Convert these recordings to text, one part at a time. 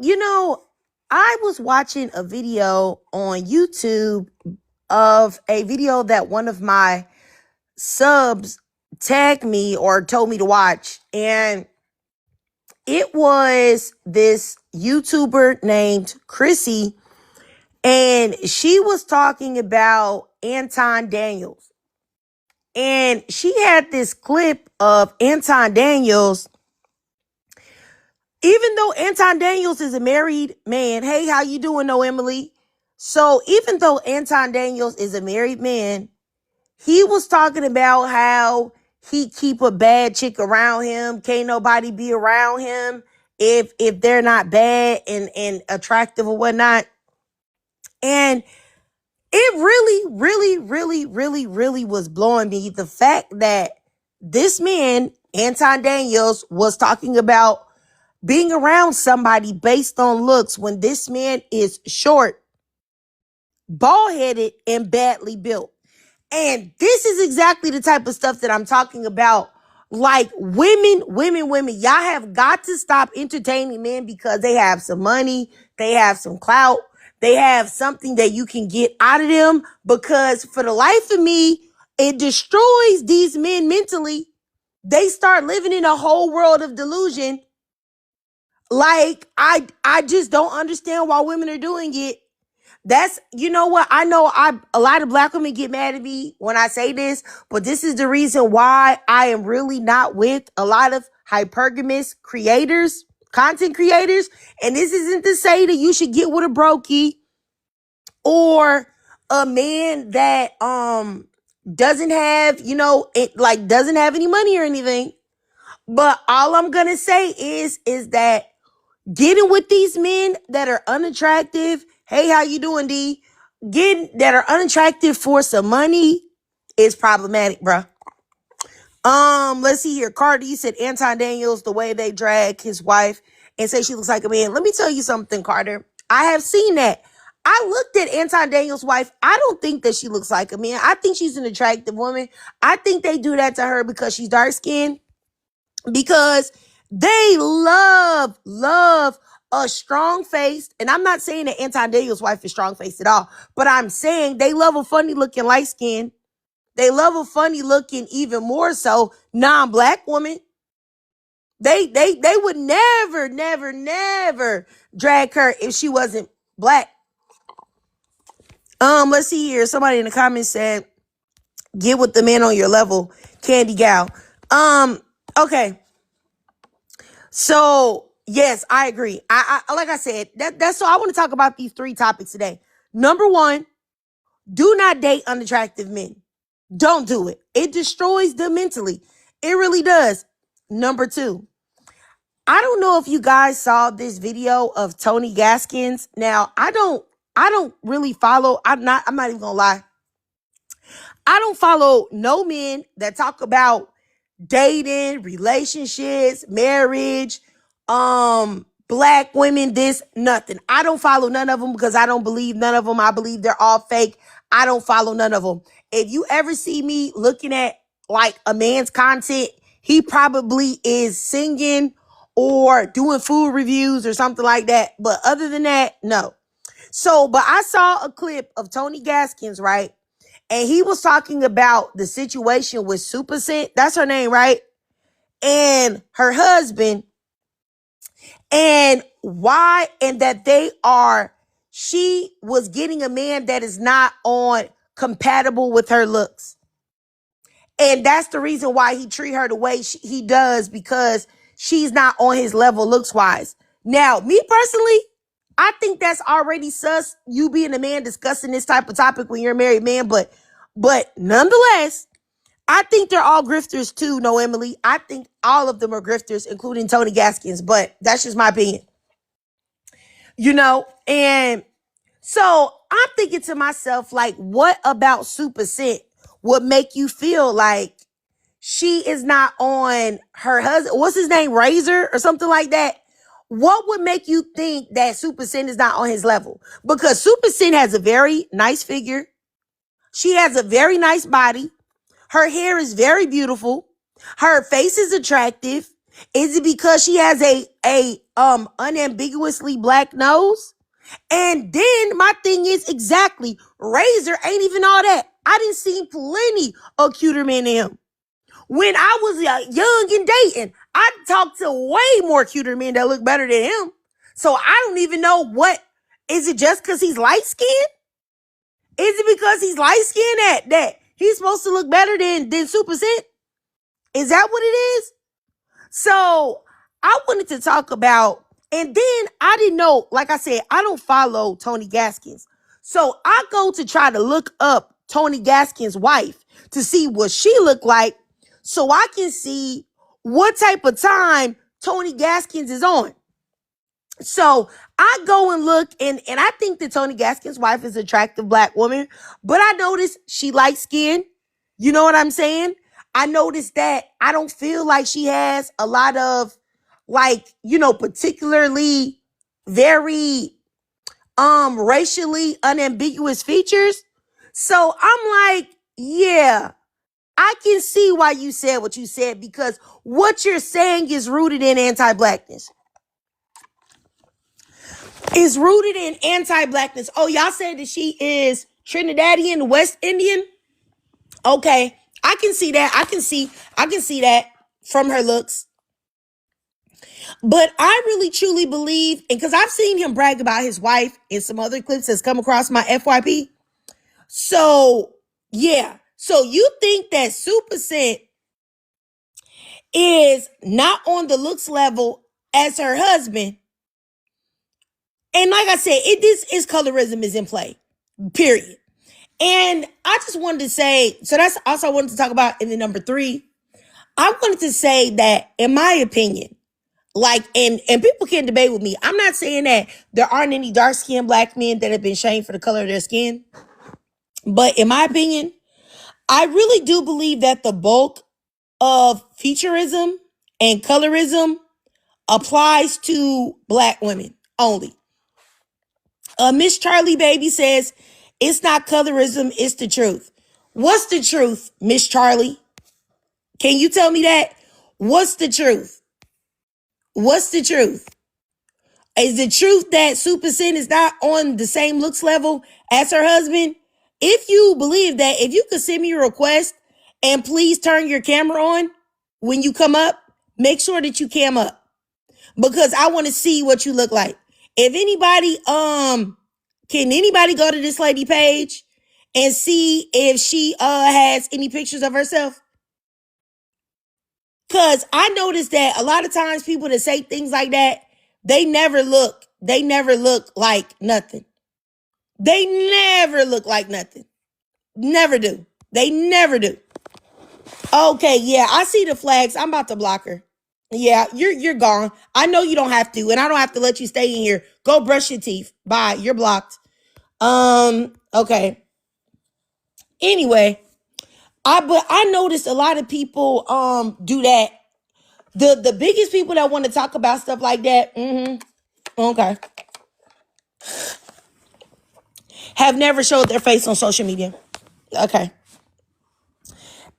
you know, I was watching a video on YouTube of a video that one of my subs tagged me or told me to watch. And it was this YouTuber named Chrissy. And she was talking about Anton Daniels. And she had this clip of Anton Daniels. Even though Anton Daniels is a married man, hey, how you doing, no Emily? So even though Anton Daniels is a married man, he was talking about how he keep a bad chick around him. Can't nobody be around him if they're not bad and attractive or whatnot. And it really was blowing me the fact that this man, Anton Daniels, was talking about being around somebody based on looks when this man is short, bald-headed, and badly built. And this is exactly the type of stuff that I'm talking about. Like women, y'all have got to stop entertaining men because they have some money, they have some clout, they have something that you can get out of them. Because for the life of me, it destroys these men mentally. They start living in a whole world of delusion. Like, I just don't understand why women are doing it. That's, you know what? I know a lot of black women get mad at me when I say this, but this is the reason why I am really not with a lot of hypergamous creators, content creators. And this isn't to say that you should get with a brokey or a man that doesn't have, doesn't have any money or anything. But all I'm gonna say is that getting with these men that are unattractive, hey, how you doing, D? Getting that are unattractive for some money is problematic, bruh. Let's see here. Carter, you said Anton Daniels, the way they drag his wife and say she looks like a man. Let me tell you something, Carter. I have seen that. I looked at Anton Daniels' wife. I don't think that she looks like a man. I think she's an attractive woman. I think they do that to her because she's dark skinned. Because they love a strong face. And I'm not saying that Anton Daniels' wife is strong faced at all, but I'm saying they love a funny looking light skin. They love a funny looking, even more so, non-black woman. They would never drag her if she wasn't black. Let's see here. Somebody in the comments said, get with the man on your level, Candy Gal. Okay. So, yes, I agree. I like I said, that's so I want to talk about these 3 topics today. Number 1, do not date unattractive men. Don't do it. It destroys them mentally. It really does. Number 2, I don't know if you guys saw this video of Tony Gaskins. Now, I don't really follow. I'm not even gonna lie. I don't follow no men that talk about dating, relationships, marriage, black women, this, nothing. I don't follow none of them because I don't believe none of them. I believe they're all fake. I don't follow none of them. If you ever see me looking at like a man's content, he probably is singing or doing food reviews or something like that. But other than that, no. So, but I saw a clip of Tony Gaskins, right? And he was talking about the situation with Super Scent. That's her name, right? And her husband. And why? And that she was getting a man that is not compatible with her looks. And that's the reason why he treat her the way he does, because she's not on his level looks wise. Now, me personally, I think that's already sus, you being a man discussing this type of topic when you're a married man. But nonetheless, I think they're all grifters too, no, Emily. I think all of them are grifters, including Tony Gaskins. But that's just my opinion. And so I'm thinking to myself, like, what about Super Scent would make you feel like she is not on her husband? What's his name? Razor or something like that? What would make you think that Super Scent is not on his level? Because Super Scent has a very nice figure. She has a very nice body. Her hair is very beautiful. Her face is attractive. Is it because she has a unambiguously black nose. And then my thing is exactly, Razor ain't even all that. I didn't see plenty of cuter men than him. When I was young and dating, I talked to way more cuter men that look better than him. So I don't even know what, is it just because he's light skinned? Is it because he's light skinned that he's supposed to look better than Super Scent? Is that what it is? So I wanted to talk about, and then I didn't know, like I said, I don't follow Tony Gaskins. So I go to try to look up Tony Gaskins' wife to see what she looked like so I can see what type of time Tony Gaskins is on. So I go and look, and I think that Tony Gaskins' wife is an attractive black woman, but I noticed she light skinned. You know what I'm saying? I noticed that I don't feel like she has a lot of, like, you know, particularly very racially unambiguous features. So I'm like, yeah, I can see why you said what you said, because what you're saying is rooted in anti-blackness. Is rooted in anti-blackness. Oh, y'all said that she is Trinidadian, West Indian? Okay, I can see that. I can see that from her looks. But I really truly believe, and because I've seen him brag about his wife in some other clips that's come across my FYP. So, yeah. So you think that Super Scent is not on the looks level as her husband? And like I said, this is colorism is in play, period. And I just wanted to say, so that's also I wanted to talk about in the number 3. I wanted to say that, in my opinion, like, and people can debate with me. I'm not saying that there aren't any dark-skinned black men that have been shamed for the color of their skin. But in my opinion, I really do believe that the bulk of featurism and colorism applies to black women only. Miss Charlie Baby says, it's not colorism, it's the truth. What's the truth, Miss Charlie? Can you tell me that? What's the truth? What's the truth? Is the truth that Super Scent is not on the same looks level as her husband? If you believe that, if you could send me a request and please turn your camera on when you come up, make sure that you cam up, because I want to see what you look like. If anybody, can anybody go to this lady page and see if she has any pictures of herself? Because I noticed that a lot of times people that say things like that, they never look like nothing. They never look like nothing. Never do. They never do. Okay, yeah, I see the flags. I'm about to block her. Yeah, you're gone. I know you don't have to, and I don't have to let you stay in here. Go brush your teeth. Bye. You're blocked. Okay. Anyway, but I noticed a lot of people do that. The biggest people that want to talk about stuff like that, okay, have never showed their face on social media. Okay.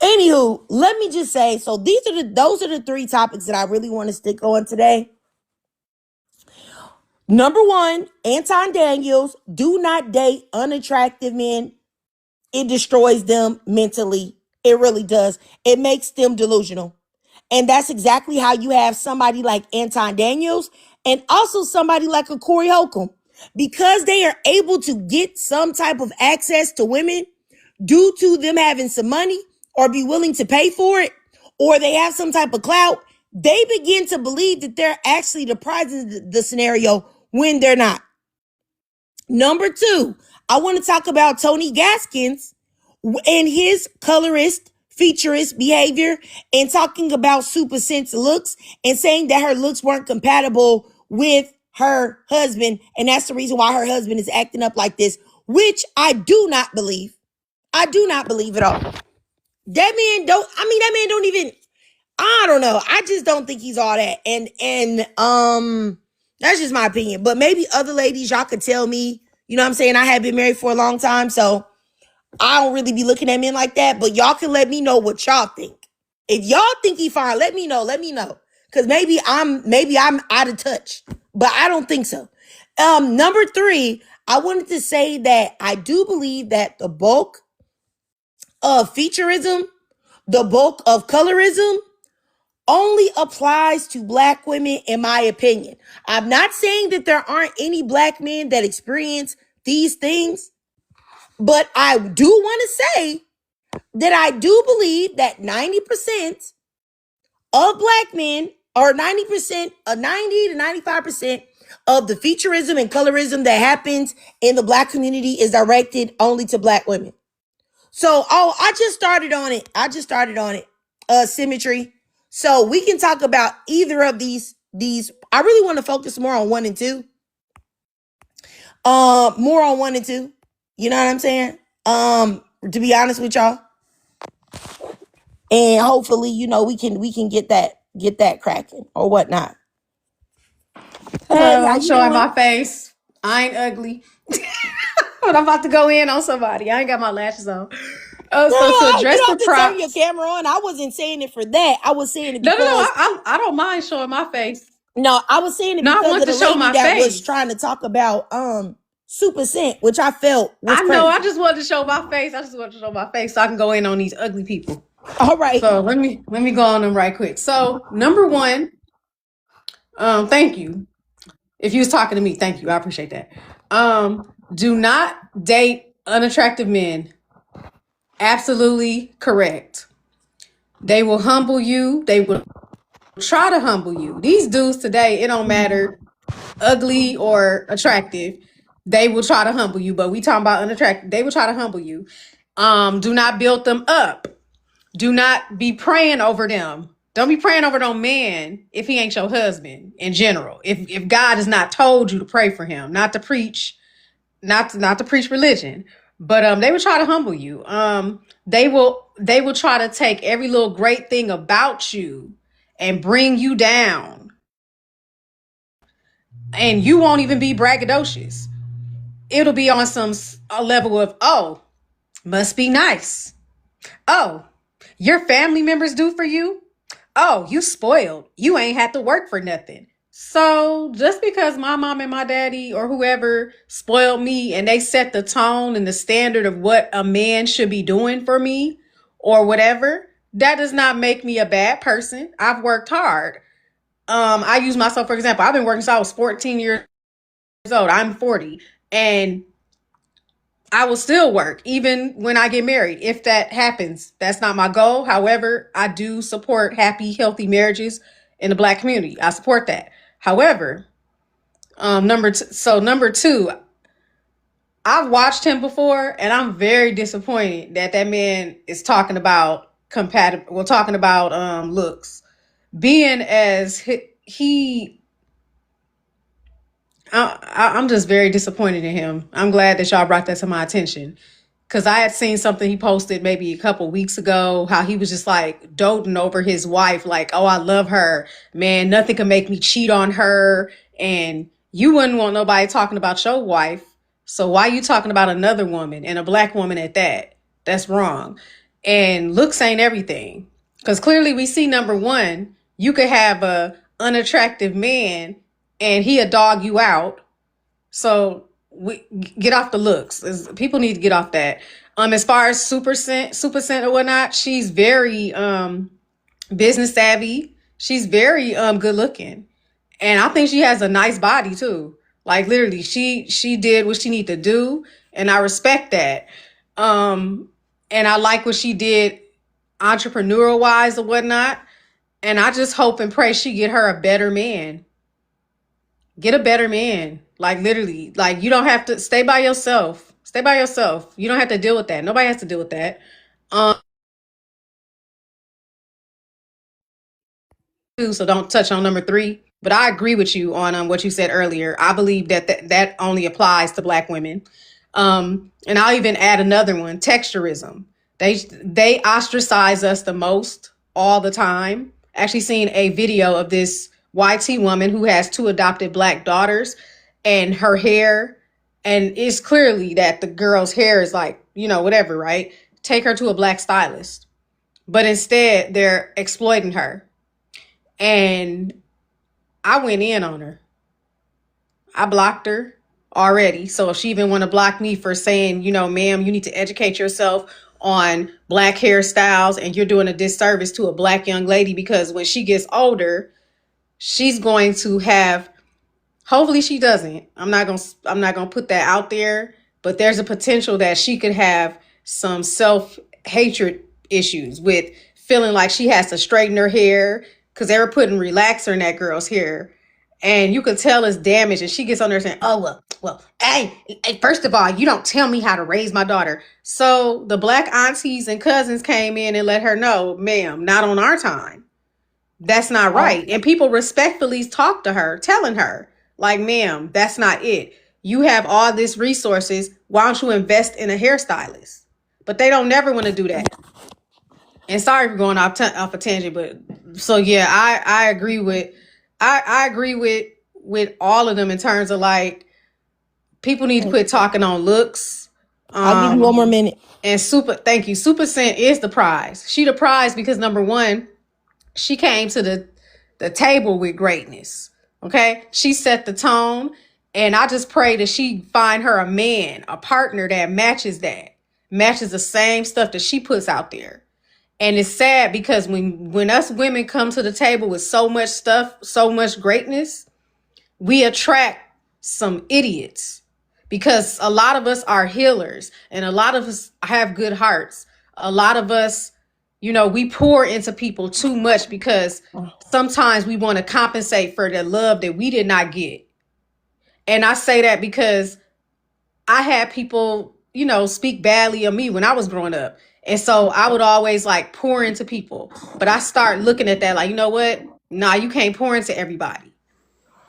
Anywho, let me just say, so those are the 3 topics that I really want to stick on today. Number 1, Anton Daniels, do not date unattractive men. It destroys them mentally. It really does. It makes them delusional. And that's exactly how you have somebody like Anton Daniels and also somebody like a Corey Holcomb. Because they are able to get some type of access to women due to them having some money or be willing to pay for it, or they have some type of clout, they begin to believe that they're actually the prize in the scenario when they're not. Number 2, I want to talk about Tony Gaskins and his colorist, featurist behavior, and talking about Super Scent's looks and saying that her looks weren't compatible with her husband, and that's the reason why her husband is acting up like this, which I do not believe. I do not believe at all. That man don't even, I don't know. I just don't think he's all that. And that's just my opinion. But maybe other ladies, y'all could tell me, you know what I'm saying? I have been married for a long time, so I don't really be looking at men like that. But y'all can let me know what y'all think. If y'all think he fine, let me know. Let me know. Because maybe I'm out of touch, but I don't think so. Number 3, I wanted to say that I do believe that the bulk of featurism, the bulk of colorism, only applies to Black women, in my opinion. I'm not saying that there aren't any Black men that experience these things, but I do want to say that I do believe that 90% of Black men, or 90%, 90 to 95% of the featurism and colorism that happens in the Black community is directed only to Black women. So, I just started on it. Symmetry. So we can talk about either of these. I really want to focus more on 1 and 2. More on 1 and 2. You know what I'm saying? To be honest with y'all. And hopefully, we can get that cracking or whatnot. Hello, I'm showing my face. I ain't ugly. But I'm about to go in on somebody. I ain't got my lashes on. Oh, so to address the props. Turn your camera on. I wasn't saying it for that. I was saying it because I don't mind showing my face. No, I was saying it because I want of the to show lady my that face. was trying to talk about Super Scent, which I felt was I know. I just wanted to show my face. So I can go in on these ugly people. All right. So let me go on them right quick. So number 1, thank you. If you was talking to me, thank you. I appreciate that. Do not date unattractive men. Absolutely correct. They will humble you. They will try to humble you. These dudes today, it don't matter ugly or attractive. They will try to humble you, but we talking about unattractive. They will try to humble you. Do not build them up. Do not be praying over them. Don't be praying over no man if he ain't your husband in general. If God has not told you to pray for him, not to preach religion, but they will try to humble you. They will try to take every little great thing about you and bring you down. And you won't even be braggadocious. It'll be on a level of, oh, must be nice. Oh, your family members do for you? Oh, you spoiled. You ain't had to work for nothing. So just because my mom and my daddy or whoever spoiled me and they set the tone and the standard of what a man should be doing for me or whatever, that does not make me a bad person. I've worked hard. I use myself, for example. I've been working since I was 14 years old. I'm 40. And I will still work even when I get married. If that happens, that's not my goal. However, I do support happy, healthy marriages in the Black community. I support that. However, number 2, I've watched him before and I'm very disappointed that man is talking about looks. Being as I'm just very disappointed in him. I'm glad that y'all brought that to my attention. Because I had seen something he posted maybe a couple weeks ago, how he was just like doting over his wife, like, oh, I love her. Man, nothing can make me cheat on her. And you wouldn't want nobody talking about your wife. So why are you talking about another woman, and a Black woman at that? That's wrong. And looks ain't everything. Because clearly we see, number 1, you could have a unattractive man and he'll dog you out. So we get off the looks. People need to get off that. As far as Super Scent or whatnot, she's very business savvy. She's very good looking, and I think she has a nice body too. Like literally, she did what she needed to do, and I respect that. And I like what she did entrepreneurial wise or whatnot. And I just hope and pray she get her a better man. Get a better man. Like literally, like you don't have to stay by yourself. Stay by yourself. You don't have to deal with that. Nobody has to deal with that. So don't touch on number 3. But I agree with you on what you said earlier. I believe that only applies to Black women. And I'll even add another one: texturism. They ostracize us the most all the time. Actually, seen a video of this YT woman who has 2 adopted Black daughters, and her hair, and it's clearly that the girl's hair is like, whatever, right? Take her to a Black stylist. But instead, they're exploiting her. And I went in on her. I blocked her already. So if she even want to block me for saying, you know, ma'am, you need to educate yourself on black hairstyles and you're doing a disservice to a black young lady, because when she gets older, she's going to have, hopefully she doesn't. I'm not going to put that out there, but there's a potential that she could have some self-hatred issues with feeling like she has to straighten her hair, because they were putting relaxer in that girl's hair. And you can tell it's damaged, and she gets on there saying, oh, well, hey, first of all, you don't tell me how to raise my daughter. So the black aunties and cousins came in and let her know, ma'am, not on our time. That's not right. And people respectfully talk to her, telling her, like, ma'am, that's not it. You have all these resources. Why don't you invest in a hairstylist? But they don't never want to do that. And sorry for going off a tangent, but so yeah, I agree with I agree with all of them in terms of like, people need to quit talking on looks. I'll give you one more minute. And thank you. Super Scent is the prize. She the prize because number one, she came to the table with greatness. Okay. She set the tone. And I just pray that she find her a man, a partner that matches the same stuff that she puts out there. And it's sad because when us women come to the table with so much stuff, so much greatness, we attract some idiots, because a lot of us are healers and a lot of us have good hearts. A lot of us, you know, we pour into people too much because sometimes we want to compensate for the love that we did not get. And I say that because I had people, you know, speak badly of me when I was growing up. And so I would always like pour into people. But I start looking at that like, you know what? Nah, you can't pour into everybody.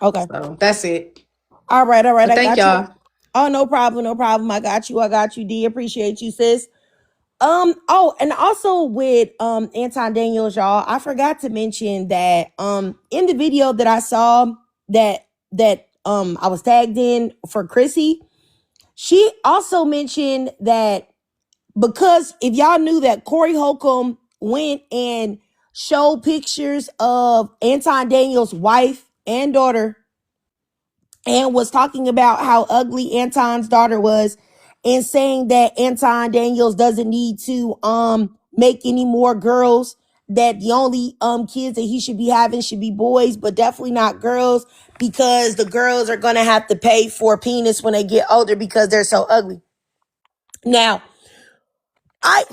Okay. So that's it. All right. But I thank got y'all. you. Oh, no problem. I got you. D, appreciate you, sis. Oh, and also with Anton Daniels, y'all, I forgot to mention that in the video that I saw that I was tagged in for Chrissy, she also mentioned that, because if y'all knew that Corey Holcomb went and showed pictures of Anton Daniels' wife and daughter and was talking about how ugly Anton's daughter was, and saying that Anton Daniels doesn't need to make any more girls, that the only kids that he should be having should be boys, but definitely not girls, because the girls are gonna have to pay for a penis when they get older because they're so ugly. Now,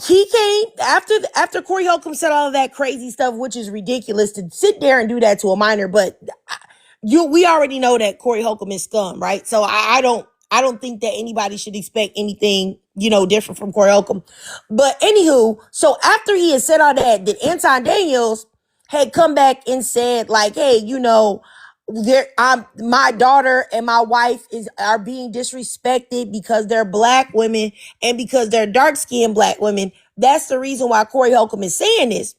he came after Corey Holcomb said all of that crazy stuff, which is ridiculous to sit there and do that to a minor, but we already know that Corey Holcomb is scum, right? So I don't think that anybody should expect anything, you know, different from Corey Holcomb. But anywho, so after he had said all that Anton Daniels had come back and said like, hey, you know, my daughter and my wife are being disrespected because they're black women and because they're dark-skinned black women. That's the reason why Corey Holcomb is saying this.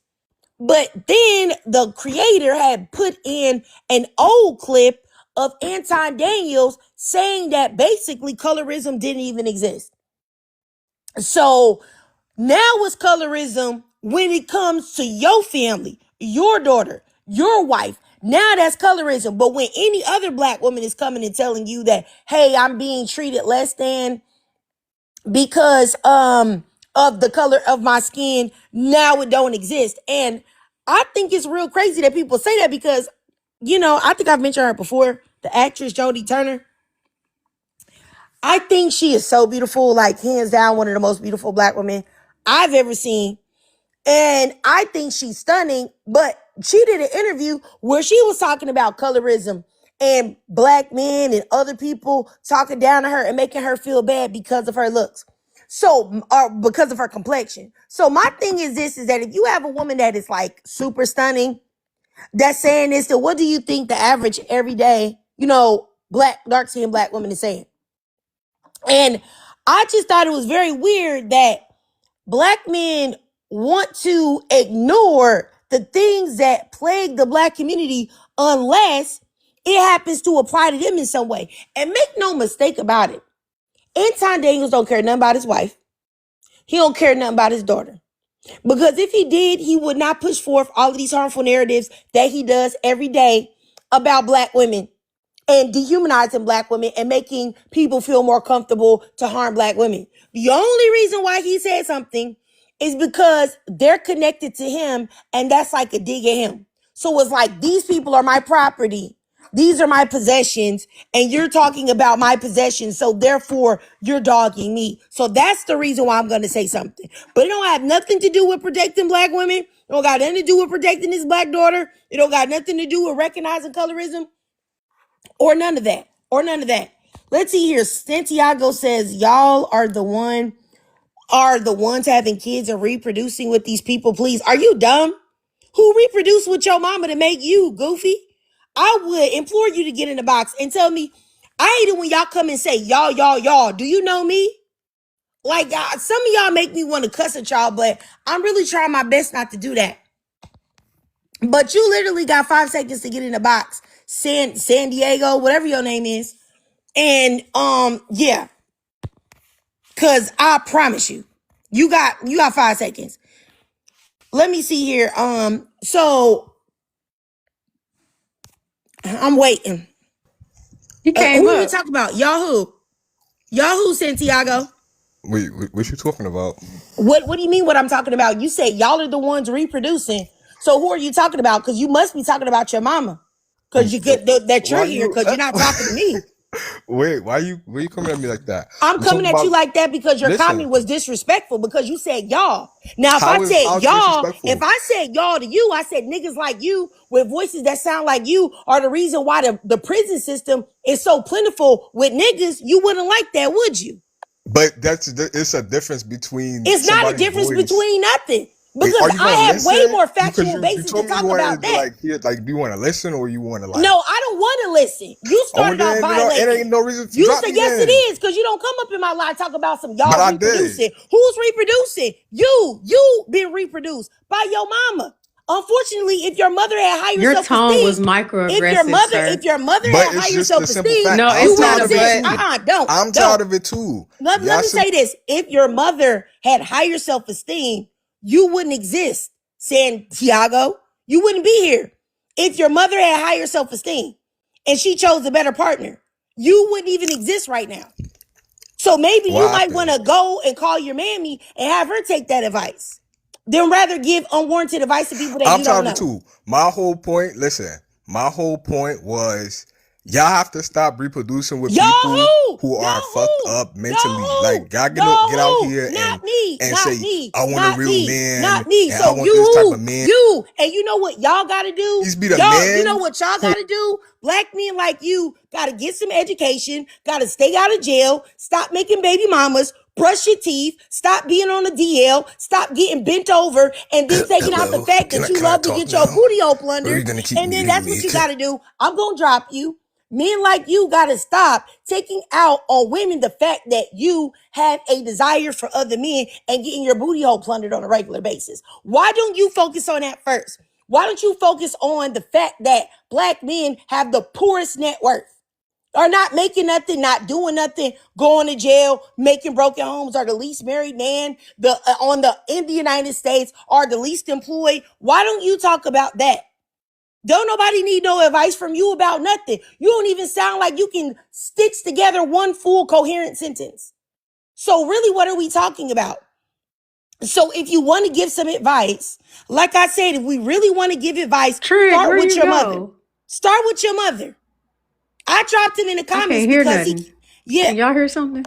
But then the creator had put in an old clip of Anton Daniels saying that basically colorism didn't even exist. So now it's colorism when it comes to your family, your daughter, your wife. Now that's colorism. But when any other black woman is coming and telling you that, hey, I'm being treated less than because of the color of my skin, now it don't exist. And I think it's real crazy that people say that because, you know, I think I've mentioned her before, the actress Jodie Turner. I think she is so beautiful, like hands down one of the most beautiful black women I've ever seen. And I think she's stunning, but she did an interview where she was talking about colorism and black men and other people talking down to her and making her feel bad because of her looks. So, or because of her complexion. So my thing is this, is that if you have a woman that is like super stunning, that's saying this, then what do you think the average everyday, you know, dark-skinned black woman is saying? And I just thought it was very weird that black men want to ignore the things that plague the black community unless it happens to apply to them in some way. And make no mistake about it, Anton Daniels don't care nothing about his wife. He don't care nothing about his daughter. Because if he did, he would not push forth all of these harmful narratives that he does every day about black women and dehumanizing black women and making people feel more comfortable to harm black women. The only reason why he said something is because they're connected to him, and that's like a dig at him. So it's like, these people are my property. These are my possessions, and you're talking about my possessions, so therefore you're dogging me. So that's the reason why I'm going to say something. But it don't have nothing to do with protecting black women. It don't got nothing to do with protecting his black daughter. It don't got nothing to do with recognizing colorism or none of that. Or none of that. Let's see here. Santiago says, y'all are the ones having kids and reproducing with these people. Please, are you dumb? Who reproduced with your mama to make you, goofy? I would implore you to get in the box and tell me. I hate it when y'all come and say, y'all. Do you know me? Like, some of y'all make me want to cuss at y'all, but I'm really trying my best not to do that. But you literally got 5 seconds to get in the box. San Diego, whatever your name is. And, yeah. Cause I promise you, you got 5 seconds. Let me see here. So I'm waiting. He came who up. are you talking about? Yahoo, Santiago. Wait, what you talking about? What do you mean what I'm talking about? You said y'all are the ones reproducing. So who are you talking about? Because you must be talking about your mama. Because you get that you're here because you're not talking to me. Wait, why you coming at me like that? I'm coming at you like that because your comment was disrespectful because you said y'all. Now, if I said y'all to you, I said niggas like you with voices that sound like you are the reason why the prison system is so plentiful with niggas, you wouldn't like that, would you? But it's a difference between. It's not a difference between nothing. Because I have way more factual basis to talk about that. Like, do you want to listen or you want to like? No, I don't want to listen. You started off violating. It ain't no reason to You drop said me yes, then. it is, because you don't come up in my life talk about some y'all But reproducing. Who's reproducing? You been reproduced by your mama. Unfortunately, if your mother had higher Your self-esteem, tone was microaggressive, if your mother But had it's higher just the simple self-esteem, fact. No, I'm it's not tired a of it but. too. I'm tired of it too. Let me say this. If your mother had higher self-esteem, you wouldn't exist, Santiago. You wouldn't be here. If your mother had higher self-esteem and she chose a better partner, you wouldn't even exist right now. So maybe you might want to go and call your mammy and have her take that advice. Then rather give unwarranted advice to people that you don't know. I'm tired of it too. My whole point was y'all have to stop reproducing with people who are fucked up mentally. Like, y'all get out here and say, I want a real man. Not me. And So I want this type of man. And you know what y'all gotta do? He's be the man. You know what y'all gotta do? Black men like you gotta get some education, gotta stay out of jail, stop making baby mamas, brush your teeth, stop being on the DL, stop getting bent over, and then taking out the fact that you love to get your booty hole plundered. And then that's what you gotta do. I'm gonna drop you. Men like you gotta stop taking out on women the fact that you have a desire for other men and getting your booty hole plundered on a regular basis. Why don't you focus on that first? Why don't you focus on the fact that black men have the poorest net worth? Are not making nothing, not doing nothing, going to jail, making broken homes, are the least married man in the United States, are the least employed. Why don't you talk about that? Don't nobody need no advice from you about nothing. You don't even sound like you can stitch together one full coherent sentence. So really, what are we talking about? So if you want to give some advice, like I said, if we really want to give advice, start with your mother. Start with your mother. I dropped him in the comments because Can y'all hear something?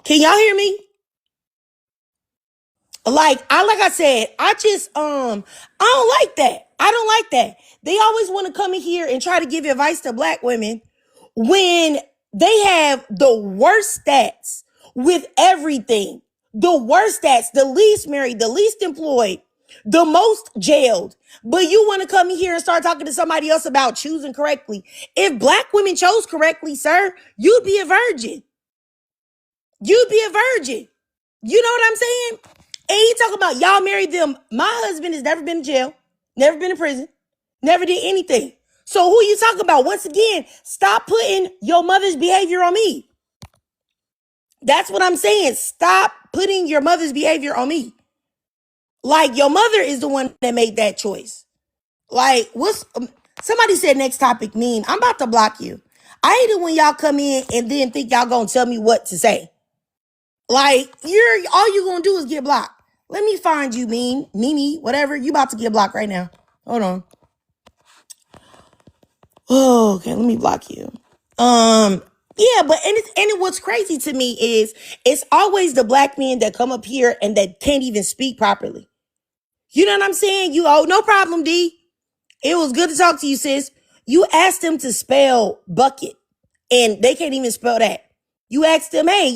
Can y'all hear me? Like I said, I don't like that. I don't like that. They always want to come in here and try to give advice to black women when they have the worst stats with everything. The worst stats, the least married, the least employed, the most jailed. But you want to come in here and start talking to somebody else about choosing correctly. If black women chose correctly, sir, you'd be a virgin. You'd be a virgin. You know what I'm saying? And he talking about y'all married them. My husband has never been in jail, never been in prison, never did anything. So who you talking about? Once again, stop putting your mother's behavior on me. That's what I'm saying. Stop putting your mother's behavior on me. Like, your mother is the one that made that choice. Like, somebody said next topic mean. I'm about to block you. I hate it when y'all come in and then think y'all gonna tell me what to say. Like, all you gonna do is get blocked. Let me find you, Mimi, whatever. You about to get blocked right now. Hold on. Oh, okay, let me block you. Yeah, but and what's crazy to me is it's always the black men that come up here and that can't even speak properly. You know what I'm saying? No problem, D. It was good to talk to you, sis. You asked them to spell bucket, and they can't even spell that. You asked them, hey,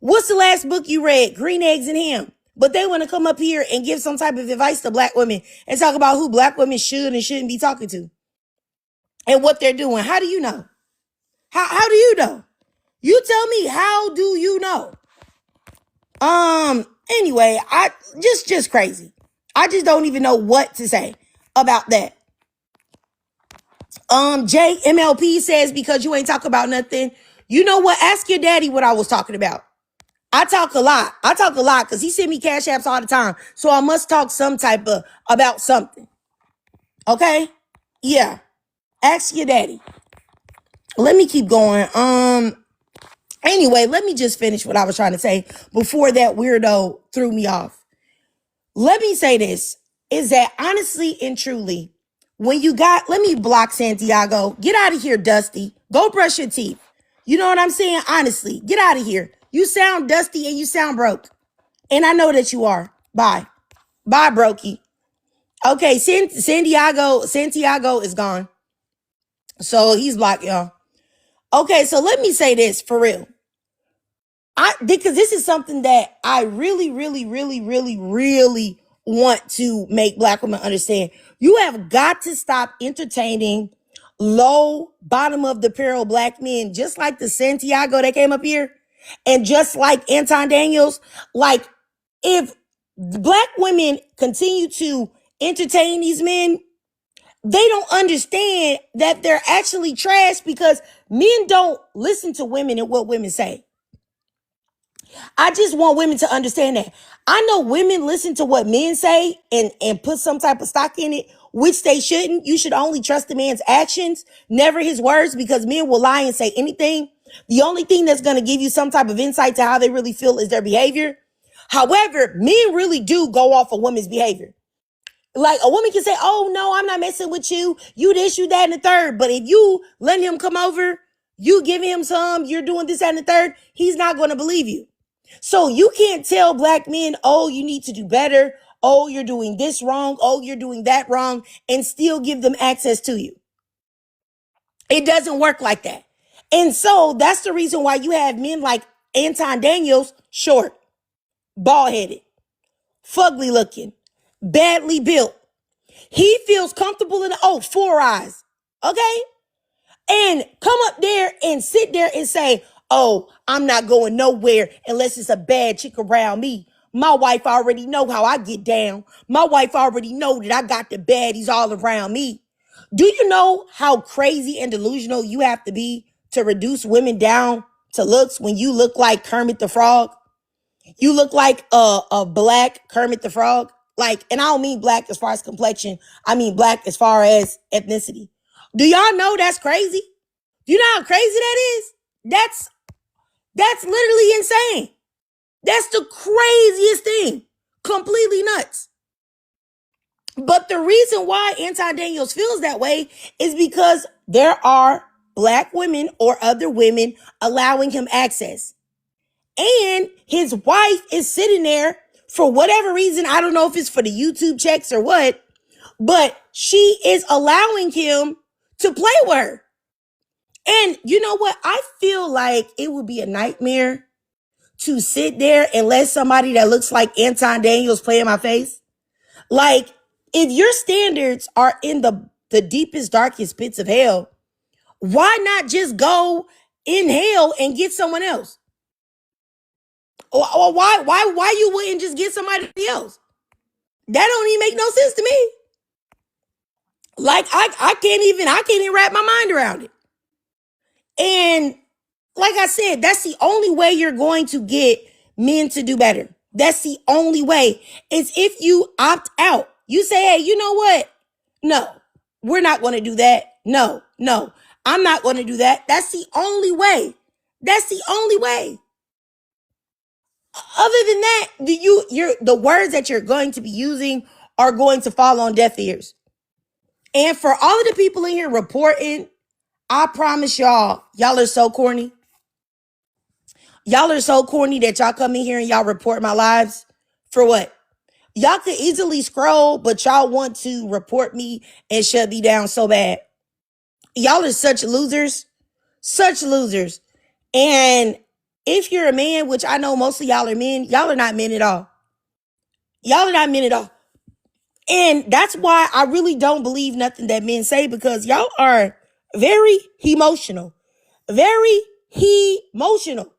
what's the last book you read? Green Eggs and Ham. But they want to come up here and give some type of advice to black women and talk about who black women should and shouldn't be talking to and what they're doing. How do you know? How do you know? You tell me, how do you know? Anyway, just crazy. I just don't even know what to say about that. JMLP says, because you ain't talk about nothing. You know what? Ask your daddy what I was talking about. I talk a lot because he send me cash apps all the time. So I must talk about something. Okay? Yeah. Ask your daddy. Let me keep going. Anyway, let me just finish what I was trying to say before that weirdo threw me off. Let me say this, is that honestly and truly, let me block Santiago. Get out of here, Dusty. Go brush your teeth. You know what I'm saying? Honestly, get out of here. You sound dusty and you sound broke. And I know that you are. Bye. Bye, brokey. Okay, Santiago is gone. So he's blocked, y'all. Okay, so let me say this for real. Because this is something that I really, really, really, really, really want to make black women understand. You have got to stop entertaining low, bottom of the barrel black men, just like the Santiago that came up here, and just like Anton Daniels. Like, if black women continue to entertain these men, they don't understand that they're actually trash, because men don't listen to women and what women say. I just want women to understand that. I know women listen to what men say and put some type of stock in it, which they shouldn't. You should only trust the man's actions, never his words, because men will lie and say anything. The only thing that's going to give you some type of insight to how they really feel is their behavior. However, men really do go off a woman's behavior. Like, a woman can say, oh, no, I'm not messing with you. You this, you, that, and the third. But if you let him come over, you give him some, you're doing this, that, and the third, he's not going to believe you. So you can't tell black men, oh, you need to do better. Oh, you're doing this wrong. Oh, you're doing that wrong, and still give them access to you. It doesn't work like that. And so that's the reason why you have men like Anton Daniels, short, bald-headed, fugly looking, badly built. He feels comfortable in the 4 eyes. Okay? And come up there and sit there and say, oh, I'm not going nowhere unless it's a bad chick around me. My wife already know how I get down. My wife already know that I got the baddies all around me. Do you know how crazy and delusional you have to be to reduce women down to looks when you look like Kermit the Frog? You look like a black Kermit the Frog. Like, and I don't mean black as far as complexion. I mean black as far as ethnicity. Do y'all know that's crazy? Do you know how crazy that is? That's literally insane. That's the craziest thing. Completely nuts. But the reason why Anton Daniels feels that way is because there are black women or other women allowing him access. And his wife is sitting there for whatever reason. I don't know if it's for the YouTube checks or what, but she is allowing him to play with her. And you know what? I feel like it would be a nightmare to sit there and let somebody that looks like Anton Daniels play in my face. Like, if your standards are in the deepest, darkest pits of hell, why not just go in hell and get someone else? Or why you wouldn't just get somebody else? That don't even make no sense to me. Like, I can't even wrap my mind around it. And like I said, that's the only way you're going to get men to do better. That's the only way. It's if you opt out. You say, hey, you know what? No, we're not going to do that. No, I'm not going to do that. That's the only way. That's the only way. Other than that, the words that you're going to be using are going to fall on deaf ears. And for all of the people in here reporting, I promise y'all are so corny. Y'all are so corny that y'all come in here and y'all report my lives. For what? Y'all could easily scroll, but y'all want to report me and shut me down so bad. Y'all are such losers. Such losers. And if you're a man, which I know most of y'all are men, y'all are not men at all. Y'all are not men at all. And that's why I really don't believe nothing that men say, because y'all are very emotional. Very emotional.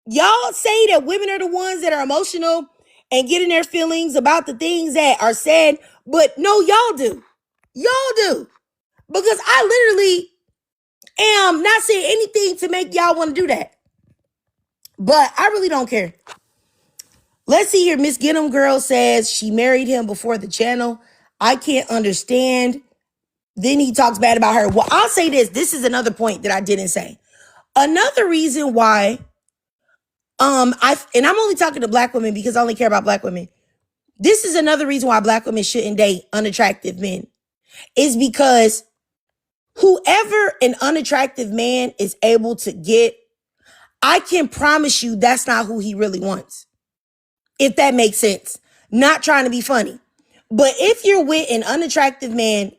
Y'all say that women are the ones that are emotional and getting their feelings about the things that are said, but no, y'all do. Y'all do. Because I literally am not saying anything to make y'all want to do that. But I really don't care. Let's see here. Miss Get 'em Girl says she married him before the channel. I can't understand. Then he talks bad about her. Well, I'll say this. This is another point that I didn't say. Another reason why, and I'm only talking to black women because I only care about black women. This is another reason why black women shouldn't date unattractive men. Is because whoever an unattractive man is able to get, I can promise you that's not who he really wants. If that makes sense. Not trying to be funny. But if you're with an unattractive man,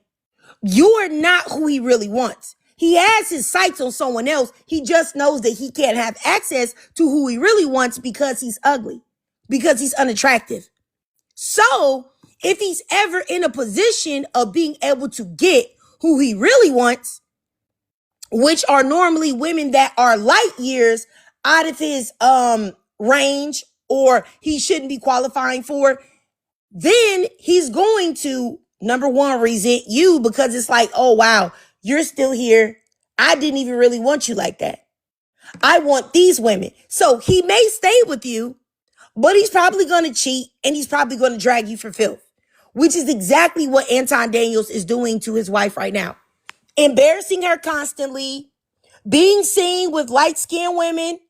you are not who he really wants. He has his sights on someone else. He just knows that he can't have access to who he really wants because he's ugly, because he's unattractive. So if he's ever in a position of being able to get who he really wants, which are normally women that are light years out of his range, or he shouldn't be qualifying for, then he's going to, number one, resent you, because it's like, oh, wow, you're still here. I didn't even really want you like that. I want these women. So he may stay with you, but he's probably going to cheat and he's probably going to drag you for filth, which is exactly what Anton Daniels is doing to his wife right now. Embarrassing her constantly, being seen with light-skinned women,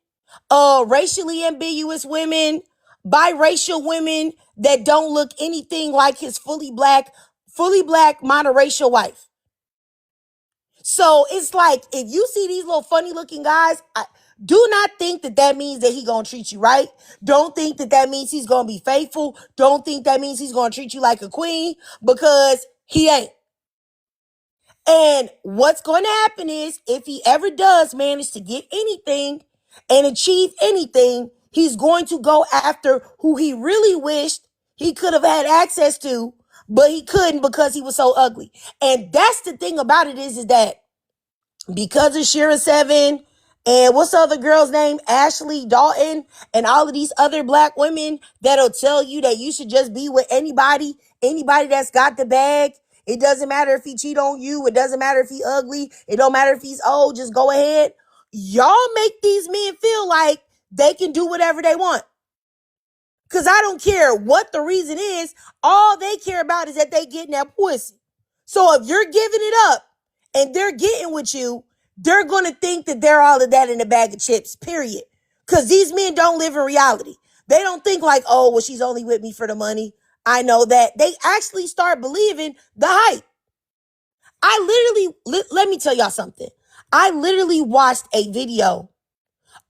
racially ambiguous women, biracial women that don't look anything like his fully black monoracial wife. So it's like, if you see these little funny looking guys, do not think that that means that he gonna treat you right. Don't think that that means he's gonna be faithful. Don't think that means he's gonna treat you like a queen, because he ain't. And what's going to happen is, if he ever does manage to get anything and achieve anything, he's going to go after who he really wished he could have had access to, but he couldn't because he was so ugly. And that's the thing about it is that because of Shira 7 and what's the other girl's name? Ashley Dalton, and all of these other black women that'll tell you that you should just be with anybody that's got the bag. It doesn't matter if he cheat on you. It doesn't matter if he ugly. It don't matter if he's old. Just go ahead. Y'all make these men feel like they can do whatever they want. Because I don't care what the reason is. All they care about is that they getting that pussy. So if you're giving it up and they're getting with you, they're going to think that they're all of that in a bag of chips, period. Because these men don't live in reality. They don't think like, oh, well, she's only with me for the money. I know that. They actually start believing the hype. Let me tell y'all something. I literally watched a video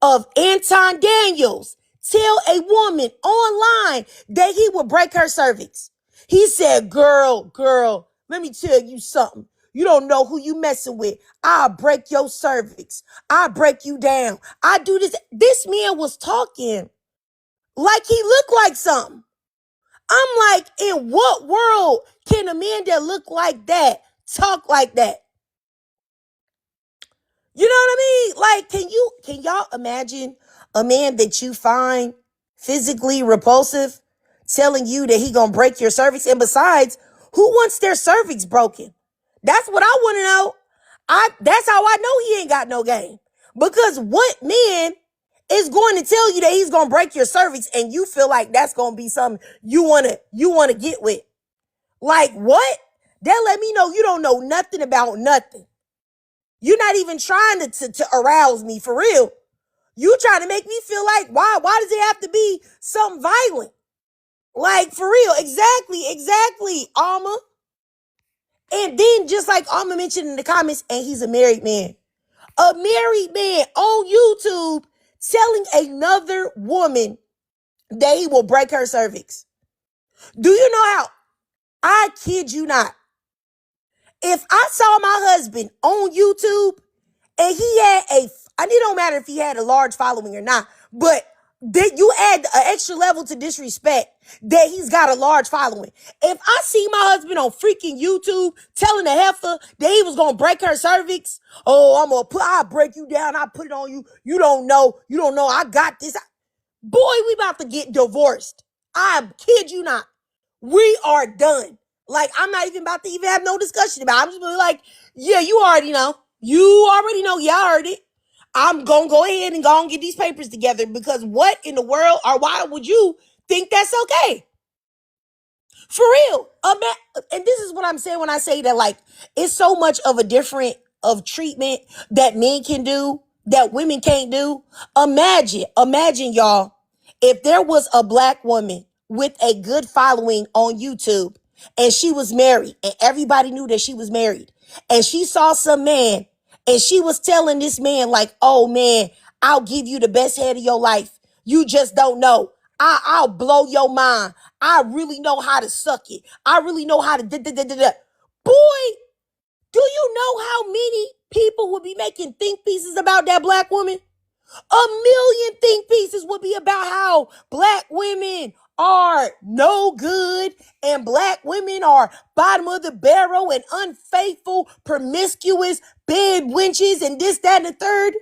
of Anton Daniels tell a woman online that he would break her cervix. He said, girl, let me tell you something. You don't know who you messing with. I'll break your cervix. I'll break you down. I do this. This man was talking like he looked like something. I'm like, in what world can a man that look like that talk like that? You know what I mean? Like, can y'all imagine a man that you find physically repulsive telling you that he gonna break your cervix? And besides, who wants their cervix broken? That's what I want to know. That's how I know he ain't got no game. Because what man is going to tell you that he's going to break your cervix, and you feel like that's going to be something you want to get with. Like, what? That let me know you don't know nothing about nothing. You're not even trying to arouse me, for real. You trying to make me feel like, why does it have to be something violent? Like, for real. Exactly, Alma. And then, just like Alma mentioned in the comments, and he's a married man. A married man on YouTube telling another woman that he will break her cervix. Do you know how? I kid you not. If I saw my husband on YouTube and he had it don't matter if he had a large following or not, but then you add an extra level to disrespect that he's got a large following. If I see my husband on freaking YouTube telling a heifer that he was gonna break her cervix, I'll break you down, I'll put it on you. You don't know, I got this. Boy, we about to get divorced. I kid you not. We are done. Like, I'm not even about to even have no discussion about it. I'm just gonna be like, yeah, you already know. Y'all heard it. I'm gonna go ahead and go and get these papers together, because what in the world, or why would you think that's okay? For real. And this is what I'm saying when I say that, like, it's so much of a different of treatment that men can do that women can't do. Imagine, y'all, if there was a black woman with a good following on YouTube and she was married and everybody knew that she was married, and she saw some man and she was telling this man, like, oh man, I'll give you the best head of your life. You just don't know. I'll blow your mind. I really know how to suck it. I really know how to da. Boy, do you know how many people would be making think pieces about that black woman? 1,000,000 think pieces would be about how black women are no good and black women are bottom of the barrel and unfaithful, promiscuous, bed wenches, and this, that, and the third.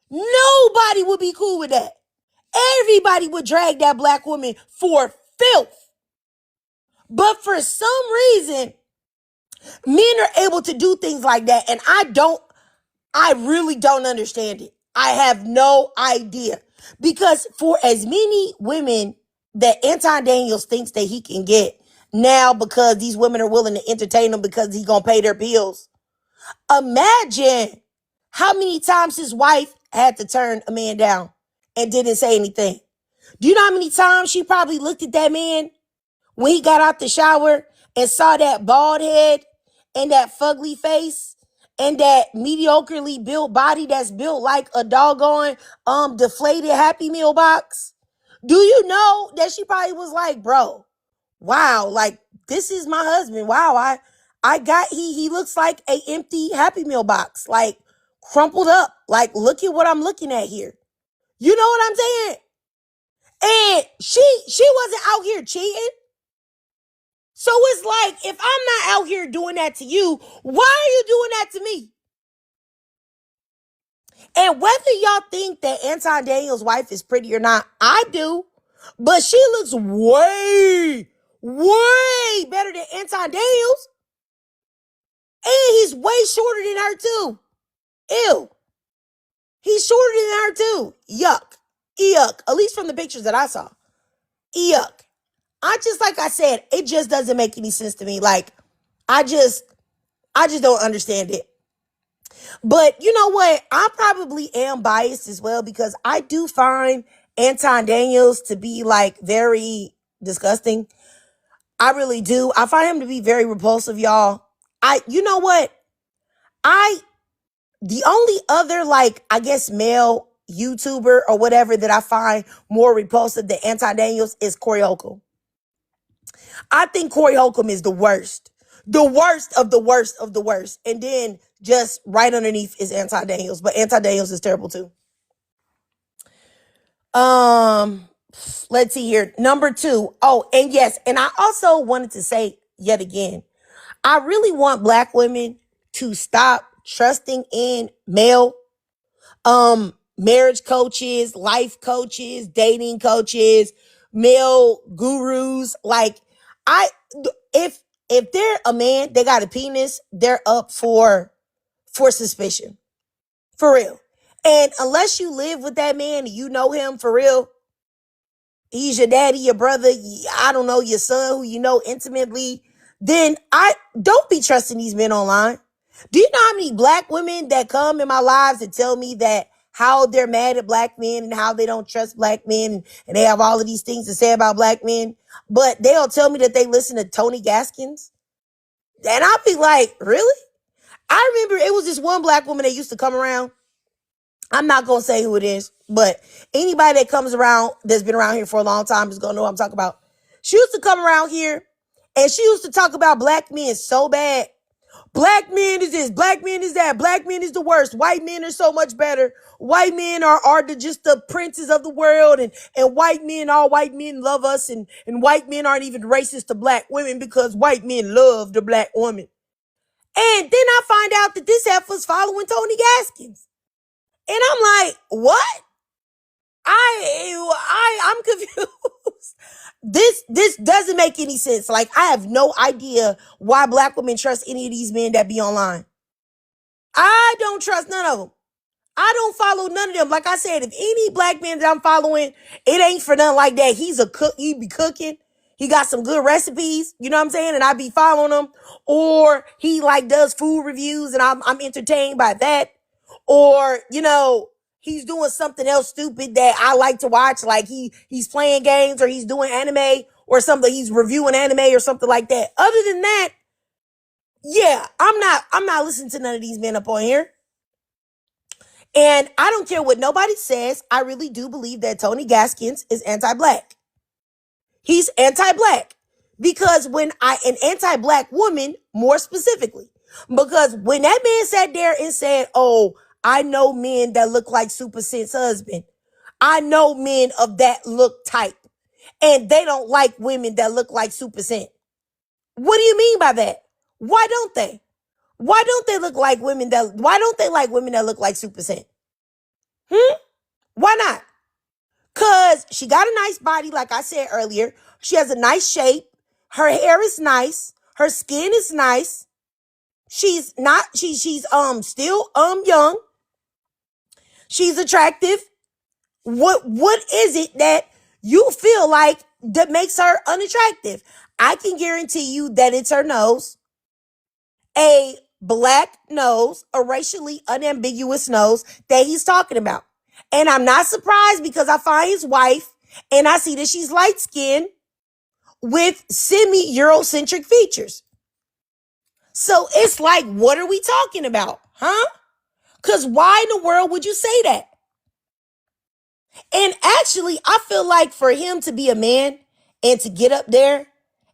Nobody would be cool with that. Everybody would drag that black woman for filth. But for some reason, men are able to do things like that. And I really don't understand it. I have no idea. Because for as many women that Anton Daniels thinks that he can get now, because these women are willing to entertain him because he's going to pay their bills. Imagine how many times his wife had to turn a man down and didn't say anything. Do you know how many times she probably looked at that man when he got out the shower and saw that bald head and that fugly face and that mediocrely built body that's built like a doggone deflated Happy Meal box? Do you know that she probably was like, bro, wow, like, this is my husband. Wow, he looks like a empty Happy Meal box, like crumpled up. Like, look at what I'm looking at here. You know what I'm saying? And she wasn't out here cheating. So it's like, if I'm not out here doing that to you, why are you doing that to me? And whether y'all think that Anton Daniels' wife is pretty or not, I do. But she looks way better than Anton Daniels. And he's way shorter than her too. Ew. He's shorter than her too. Yuck. Yuck. At least from the pictures that I saw. Yuck. Like I said, it just doesn't make any sense to me. Like, I just don't understand it. But you know what? I probably am biased as well, because I do find Anton Daniels to be like very disgusting. I really do. I find him to be very repulsive, y'all. You know what? The only other, like, I guess, male YouTuber or whatever that I find more repulsive than Anton Daniels is Corey Holcomb. I think Corey Holcomb is the worst. The worst of the worst of the worst. And then just right underneath is Anton Daniels. But Anton Daniels is terrible too. Let's see here. Number 2. Oh, and yes. And I also wanted to say yet again, I really want black women to stop trusting in male marriage coaches, life coaches, dating coaches, male gurus. Like, if they're a man, they got a penis, they're up for suspicion. For real. And unless you live with that man and you know him for real, he's your daddy, your brother, I don't know, your son who you know intimately, then I don't be trusting these men online. Do you know how many black women that come in my lives and tell me that how they're mad at black men and how they don't trust black men and they have all of these things to say about black men, but they'll tell me that they listen to Tony Gaskins? And I'll be like, really? I remember it was this one black woman that used to come around. I'm not going to say who it is, but anybody that comes around that's been around here for a long time is going to know what I'm talking about. She used to come around here and she used to talk about black men so bad. Black men is this, black men is that, black men is the worst. White men are so much better. White men are just the princes of the world, and white men, all white men love us, and white men aren't even racist to black women because white men love the black woman. And then I find out that this heifer's following Tony Gaskins. And I'm like, what? I'm confused. This doesn't make any sense. Like, I have no idea why black women trust any of these men that be online. I don't trust none of them. I don't follow none of them. Like I said, if any black man that I'm following, it ain't for nothing like that. He's a cook. He be cooking. He got some good recipes. You know what I'm saying? And I be following him. Or he like does food reviews and I'm entertained by that. Or, you know, he's doing something else stupid that I like to watch. Like he's playing games or he's doing anime or something. He's reviewing anime or something like that. Other than that, yeah, I'm not listening to none of these men up on here. And I don't care what nobody says. I really do believe that Tony Gaskins is anti-black. He's anti-black because an anti-black woman, more specifically, because when that man sat there and said, oh, I know men that look like Super Scent's husband. I know men of that look type. And they don't like women that look like Super Scent. What do you mean by that? Why don't they? Why don't they like women that look like Super Scent? Why not? Because she got a nice body, like I said earlier. She has a nice shape. Her hair is nice. Her skin is nice. She's still young. She's attractive. What is it that you feel like that makes her unattractive? I can guarantee you that it's her nose. A black nose, a racially unambiguous nose that he's talking about. And I'm not surprised because I find his wife and I see that she's light-skinned with semi-Eurocentric features. So it's like, what are we talking about? Huh? Because why in the world would you say that? And actually, I feel like for him to be a man and to get up there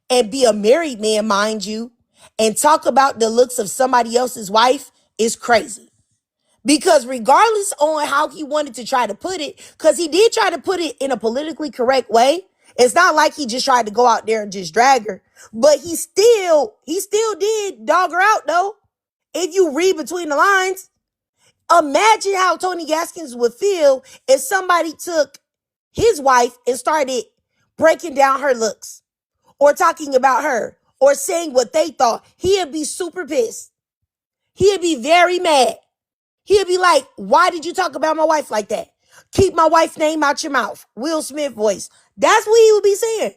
and be a married man, mind you, and talk about the looks of somebody else's wife is crazy. Because regardless on how he wanted to try to put it, because he did try to put it in a politically correct way. It's not like he just tried to go out there and just drag her. But he still did dog her out, though. If you read between the lines, imagine how Tony Gaskins would feel if somebody took his wife and started breaking down her looks or talking about her or saying what they thought. He'd be super pissed. He'd be very mad. He'd be like, why did you talk about my wife like that? Keep my wife's name out your mouth. Will Smith voice. That's what he would be saying.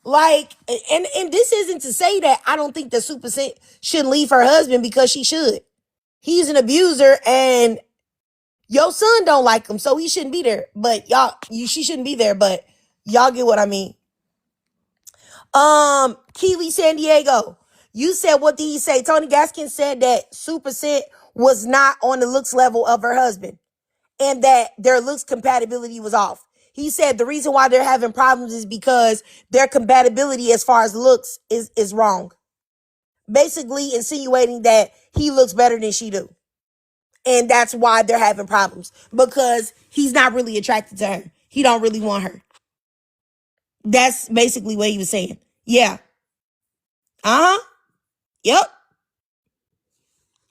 Like, and this isn't to say that I don't think that Super Scent should leave her husband, because she should. He's an abuser and your son don't like him, so he shouldn't be there. But she shouldn't be there, but y'all get what I mean. Keely San Diego, you said, what did he say? Tony Gaskins said that Super Scent was not on the looks level of her husband and that their looks compatibility was off. He said the reason why they're having problems is because their compatibility as far as looks is wrong. Basically insinuating that he looks better than she do. And that's why they're having problems, because he's not really attracted to her. He don't really want her. That's basically what he was saying. Yeah. Yep.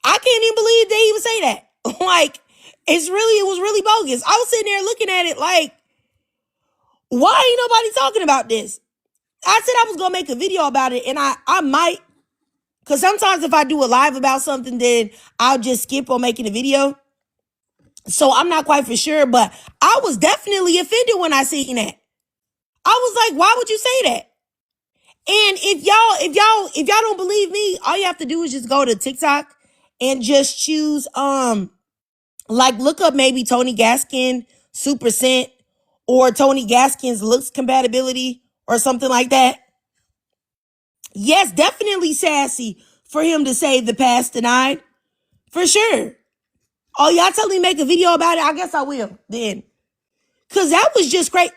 I can't even believe they even say that. Like, it was really bogus. I was sitting there looking at it like, why ain't nobody talking about this? I said I was going to make a video about it, and I might, because sometimes if I do a live about something, then I'll just skip on making a video. So I'm not quite for sure, but I was definitely offended when I seen that. I was like, why would you say that? And if y'all don't believe me, all you have to do is just go to TikTok and just choose like look up maybe Tony Gaskin Super Scent or Tony Gaskin's looks compatibility or something like that. Yes, definitely sassy for him to say the past denied. For sure. Oh, y'all tell me to make a video about it? I guess I will then. Cause that was just great.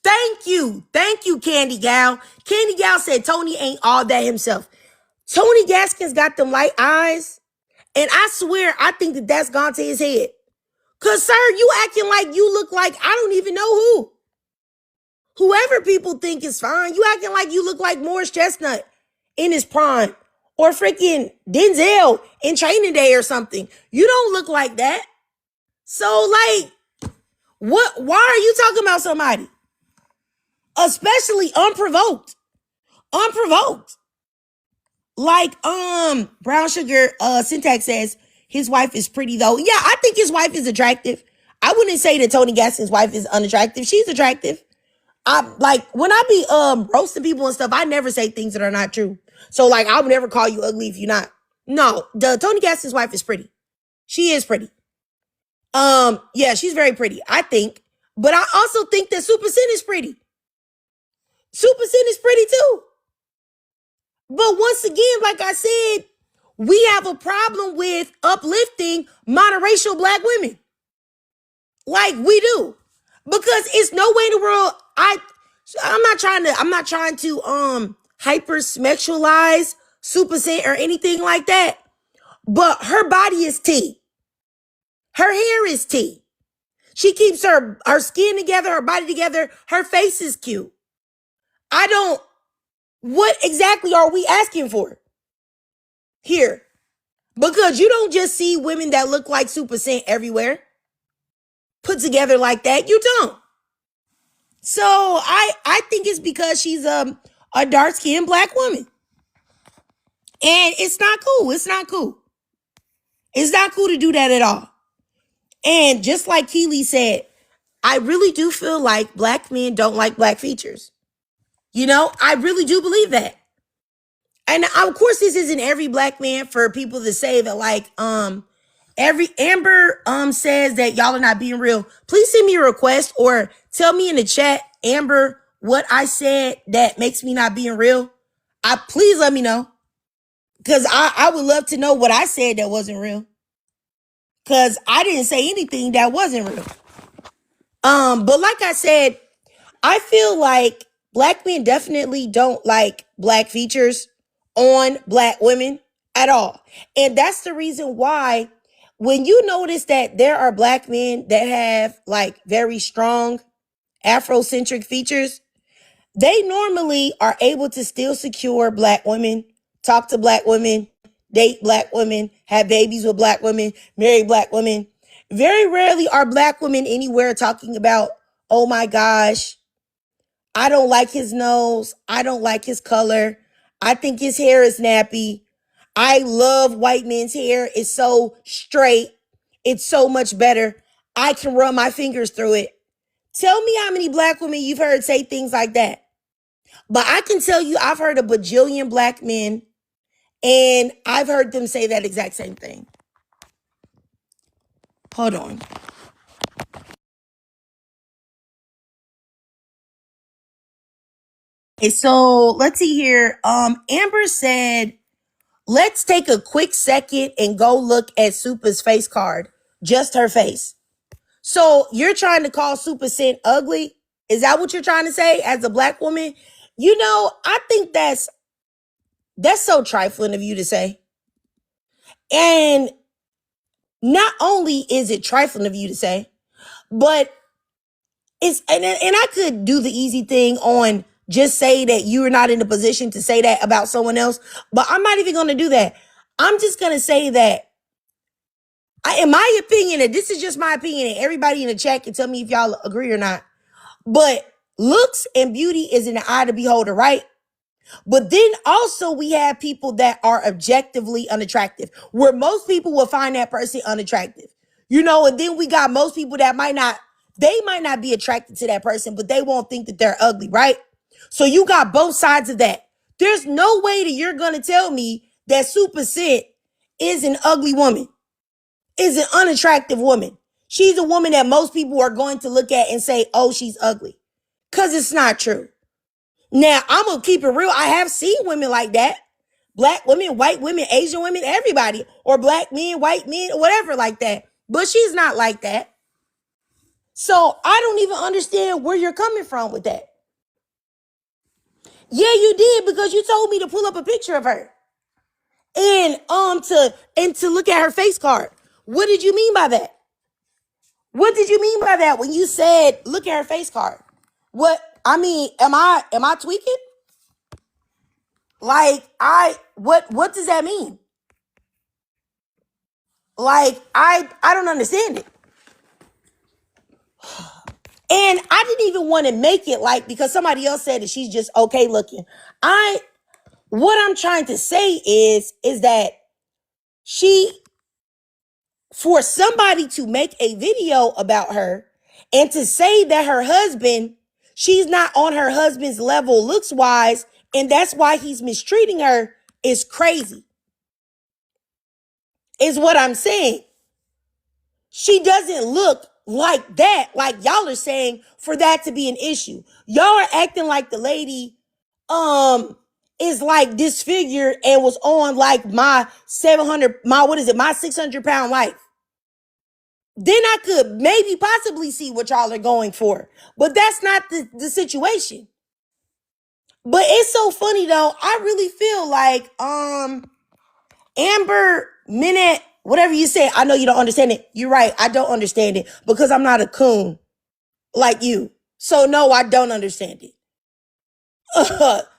Thank you. Thank you, Candy Gal. Candy Gal said Tony ain't all that himself. Tony Gaskins got them light eyes. And I swear, I think that that's gone to his head. Cause sir, you acting like you look like I don't even know who. Whoever people think is fine. You acting like you look like Morris Chestnut in his prime. Or freaking Denzel in Training Day or something. You don't look like that. So like, why are you talking about somebody? Especially unprovoked. Unprovoked. Like, Brown Sugar Syntax says, his wife is pretty though. Yeah, I think his wife is attractive. I wouldn't say that Tony Gaskin's wife is unattractive. She's attractive. I like when I be roasting people and stuff, I never say things that are not true. So like I would never call you ugly if you're not. No, the Tony Gaskin's wife is pretty. She is pretty. Yeah, she's very pretty, I think. But I also think that Super Sin is pretty. Super Sin is pretty too. But once again, like I said, we have a problem with uplifting monoracial black women. Like we do. Because it's no way in the world I'm not trying to hyper sexualize Super Sin or anything like that. But her body is tea. Her hair is tea. She keeps her skin together, her body together. Her face is cute. What exactly are we asking for here? Because you don't just see women that look like Super Scent everywhere. Put together like that. You don't. So I think it's because she's a dark-skinned black woman. And it's not cool. It's not cool. It's not cool to do that at all. And just like Keely said, I really do feel like black men don't like black features. You know, I really do believe that. And of course, this isn't every black man for people to say that like, every Amber says that y'all are not being real. Please send me a request or tell me in the chat, Amber, what I said that makes me not being real. Please let me know. Because I would love to know what I said that wasn't real. Because I didn't say anything that wasn't real. But like I said, I feel like black men definitely don't like black features on black women at all. And that's the reason why when you notice that there are black men that have like very strong Afrocentric features, they normally are able to still secure black women, talk to black women, date black women, have babies with black women, marry black women. Very rarely are black women anywhere talking about, oh my gosh, I don't like his nose. I don't like his color. I think his hair is nappy. I love white men's hair. It's so straight. It's so much better. I can run my fingers through it. Tell me how many black women you've heard say things like that. But I can tell you I've heard a bajillion black men and I've heard them say that exact same thing. Hold on. Okay, so let's see here. Amber said, let's take a quick second and go look at Super's face card. Just her face. So you're trying to call Super Scent ugly? Is that what you're trying to say as a black woman? You know, I think that's so trifling of you to say. And not only is it trifling of you to say, but and I could do the easy thing on just say that you're not in a position to say that about someone else, but I'm not even going to do that. I'm just going to say that in my opinion, and this is just my opinion, and everybody in the chat can tell me if y'all agree or not, but looks and beauty is in the eye of the beholder, right? But then also we have people that are objectively unattractive, where most people will find that person unattractive. You know, and then we got most people that might not be attracted to that person, but they won't think that they're ugly, right? So you got both sides of that. There's no way that you're going to tell me that Super Sid is an ugly woman, is an unattractive woman. She's a woman that most people are going to look at and say, oh, she's ugly. Because it's not true. Now, I'm going to keep it real. I have seen women like that. Black women, white women, Asian women, everybody. Or black men, white men, whatever like that. But she's not like that. So I don't even understand where you're coming from with that. Yeah, you did, because you told me to pull up a picture of her. And to look at her face card. What did you mean by that? What did you mean by that when you said look at her face card? What I mean, am I tweaking? Like what does that mean? Like I don't understand it. And I didn't even want to make it like because somebody else said that she's just okay looking. What I'm trying to say is that for somebody to make a video about her and to say that she's not on her husband's level looks wise, and that's why he's mistreating her is crazy. Is what I'm saying. She doesn't look like that, like y'all are saying, for that to be an issue. Y'all are acting like the lady is like disfigured and was on like my 600-pound life. Then I could maybe possibly see what y'all are going for. But that's not the situation. But it's so funny though. I really feel like Amber Minute, whatever you say, I know you don't understand it. You're right. I don't understand it because I'm not a coon like you. So no, I don't understand it.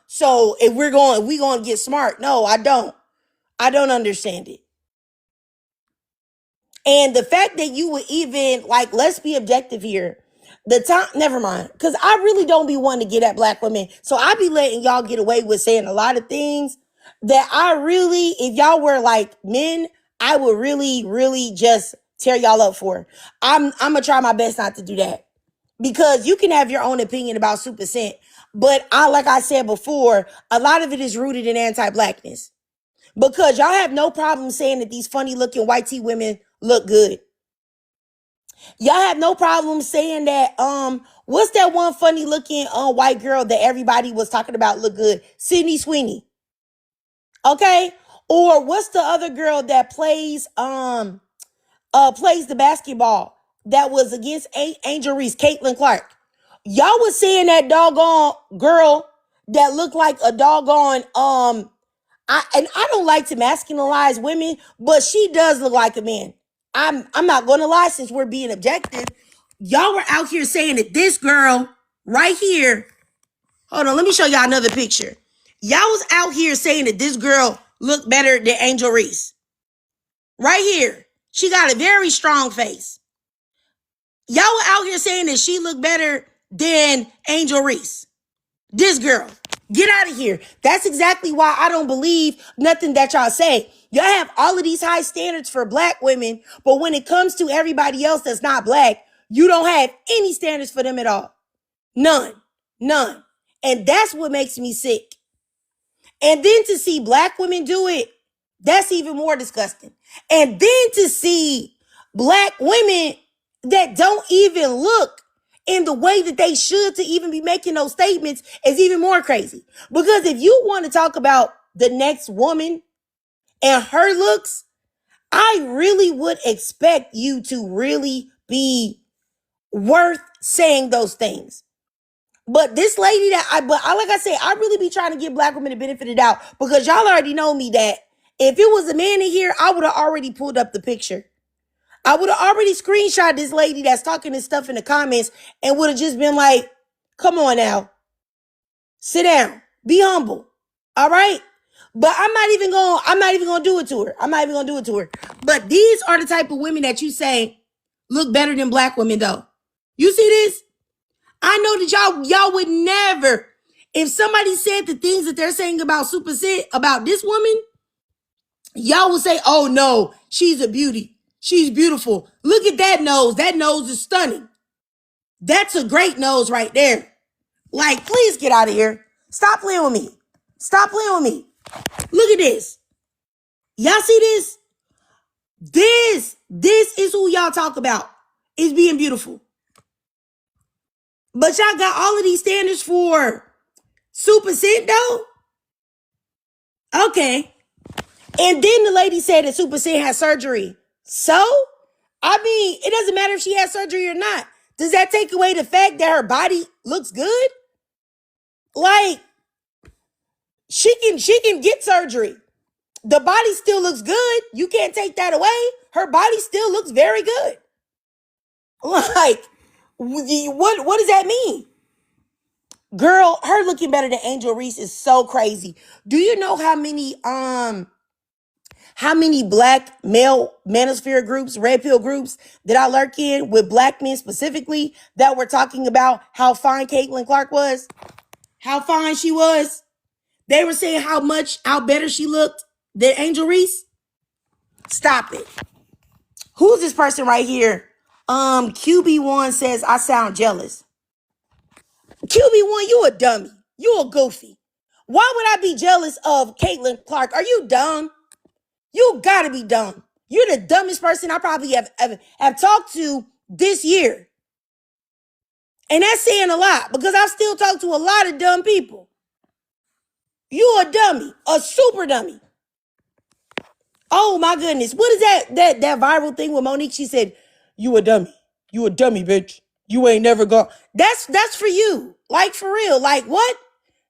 So if we going to get smart, no, I don't. I don't understand it. And the fact that you would even, like, let's be objective here. Never mind. Because I really don't be wanting to get at black women. So I be letting y'all get away with saying a lot of things that if y'all were like men, I would really, really just tear y'all up for. I'm going to try my best not to do that. Because you can have your own opinion about Super Scent. But like I said before, a lot of it is rooted in anti-blackness. Because y'all have no problem saying that these funny looking white tea women look good. Y'all have no problem saying that, what's that one funny looking white girl that everybody was talking about look good? Sydney Sweeney. Okay? Or what's the other girl that plays the basketball that was against Angel Reese, Caitlin Clark? Y'all was saying that doggone girl that looked like a doggone, I don't like to masculinize women, but she does look like a man. I'm not going to lie, since we're being objective. Y'all were out here saying that this girl right here, hold on, let me show y'all another picture. Y'all was out here saying that this girl looked better than Angel Reese. Right here. She got a very strong face. Y'all were out here saying that she looked better than Angel Reese. This girl. Get out of here. That's exactly why I don't believe nothing that y'all say. Y'all have all of these high standards for black women, but when it comes to everybody else that's not black, you don't have any standards for them at all. None. None. And that's what makes me sick. And then to see black women do it, that's even more disgusting. And then to see black women that don't even look in the way that they should to even be making those statements is even more crazy. Because if you want to talk about the next woman and her looks, I really would expect you to really be worth saying those things. But this lady like I say, I really be trying to give black women the benefit of the doubt, because y'all already know me that if it was a man in here, I would have already pulled up the picture. I would have already screenshot this lady that's talking this stuff in the comments and would have just been like, come on now. Sit down. Be humble. All right? But I'm not even going to do it to her. I'm not even going to do it to her. But these are the type of women that you say look better than black women, though. You see this? I know that y'all would never, if somebody said the things that they're saying about Super Sid, about this woman, y'all would say, oh no, she's a beauty. She's beautiful. Look at that nose. That nose is stunning. That's a great nose right there. Like, please get out of here. Stop playing with me. Stop playing with me. Look at this. Y'all see this? This is who y'all talk about. Is being beautiful. But y'all got all of these standards for Super Scent though? Okay. And then the lady said that Super Scent had surgery. So, I mean, it doesn't matter if she has surgery or not. Does that take away the fact that her body looks good? Like, she can get surgery. The body still looks good. You can't take that away. Her body still looks very good. Like, what does that mean? Girl, her looking better than Angel Reese is so crazy. Do you know how many black male manosphere groups, red pill groups that I lurk in with black men specifically that were talking about how fine Caitlin Clark was? How fine she was? They were saying how better she looked than Angel Reese. Stop it. Who's this person right here? QB1 says, I sound jealous. QB1, you a dummy. You a goofy. Why would I be jealous of Caitlin Clark? Are you dumb? You gotta be dumb. You're the dumbest person I probably have talked to this year. And that's saying a lot because I've still talked to a lot of dumb people. You a dummy, a super dummy. Oh my goodness. What is that viral thing with Monique? She said, you a dummy. You a dummy, bitch. You ain't never gone. That's for you. Like, for real. Like, what?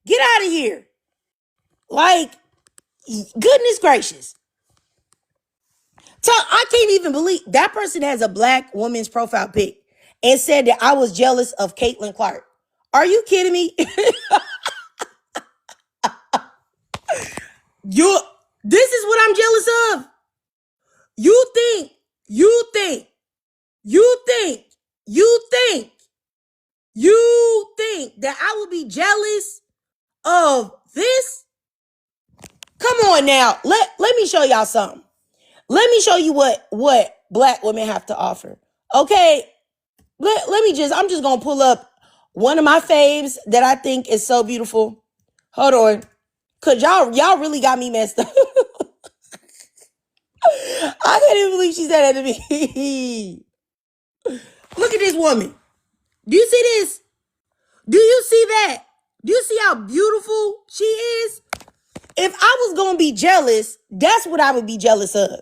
Get out of here. Like, goodness gracious. I can't even believe that person has a black woman's profile pic and said that I was jealous of Caitlin Clark. Are you kidding me? This is what I'm jealous of. You think that I would be jealous of this? Come on now. Let me show y'all something. Let me show you what black women have to offer. Okay? I'm just going to pull up one of my faves that I think is so beautiful. Hold on. Cause y'all really got me messed up. I can't even believe she said that to me. Look at this woman. Do you see this? Do you see that? Do you see how beautiful she is? If I was going to be jealous, that's what I would be jealous of.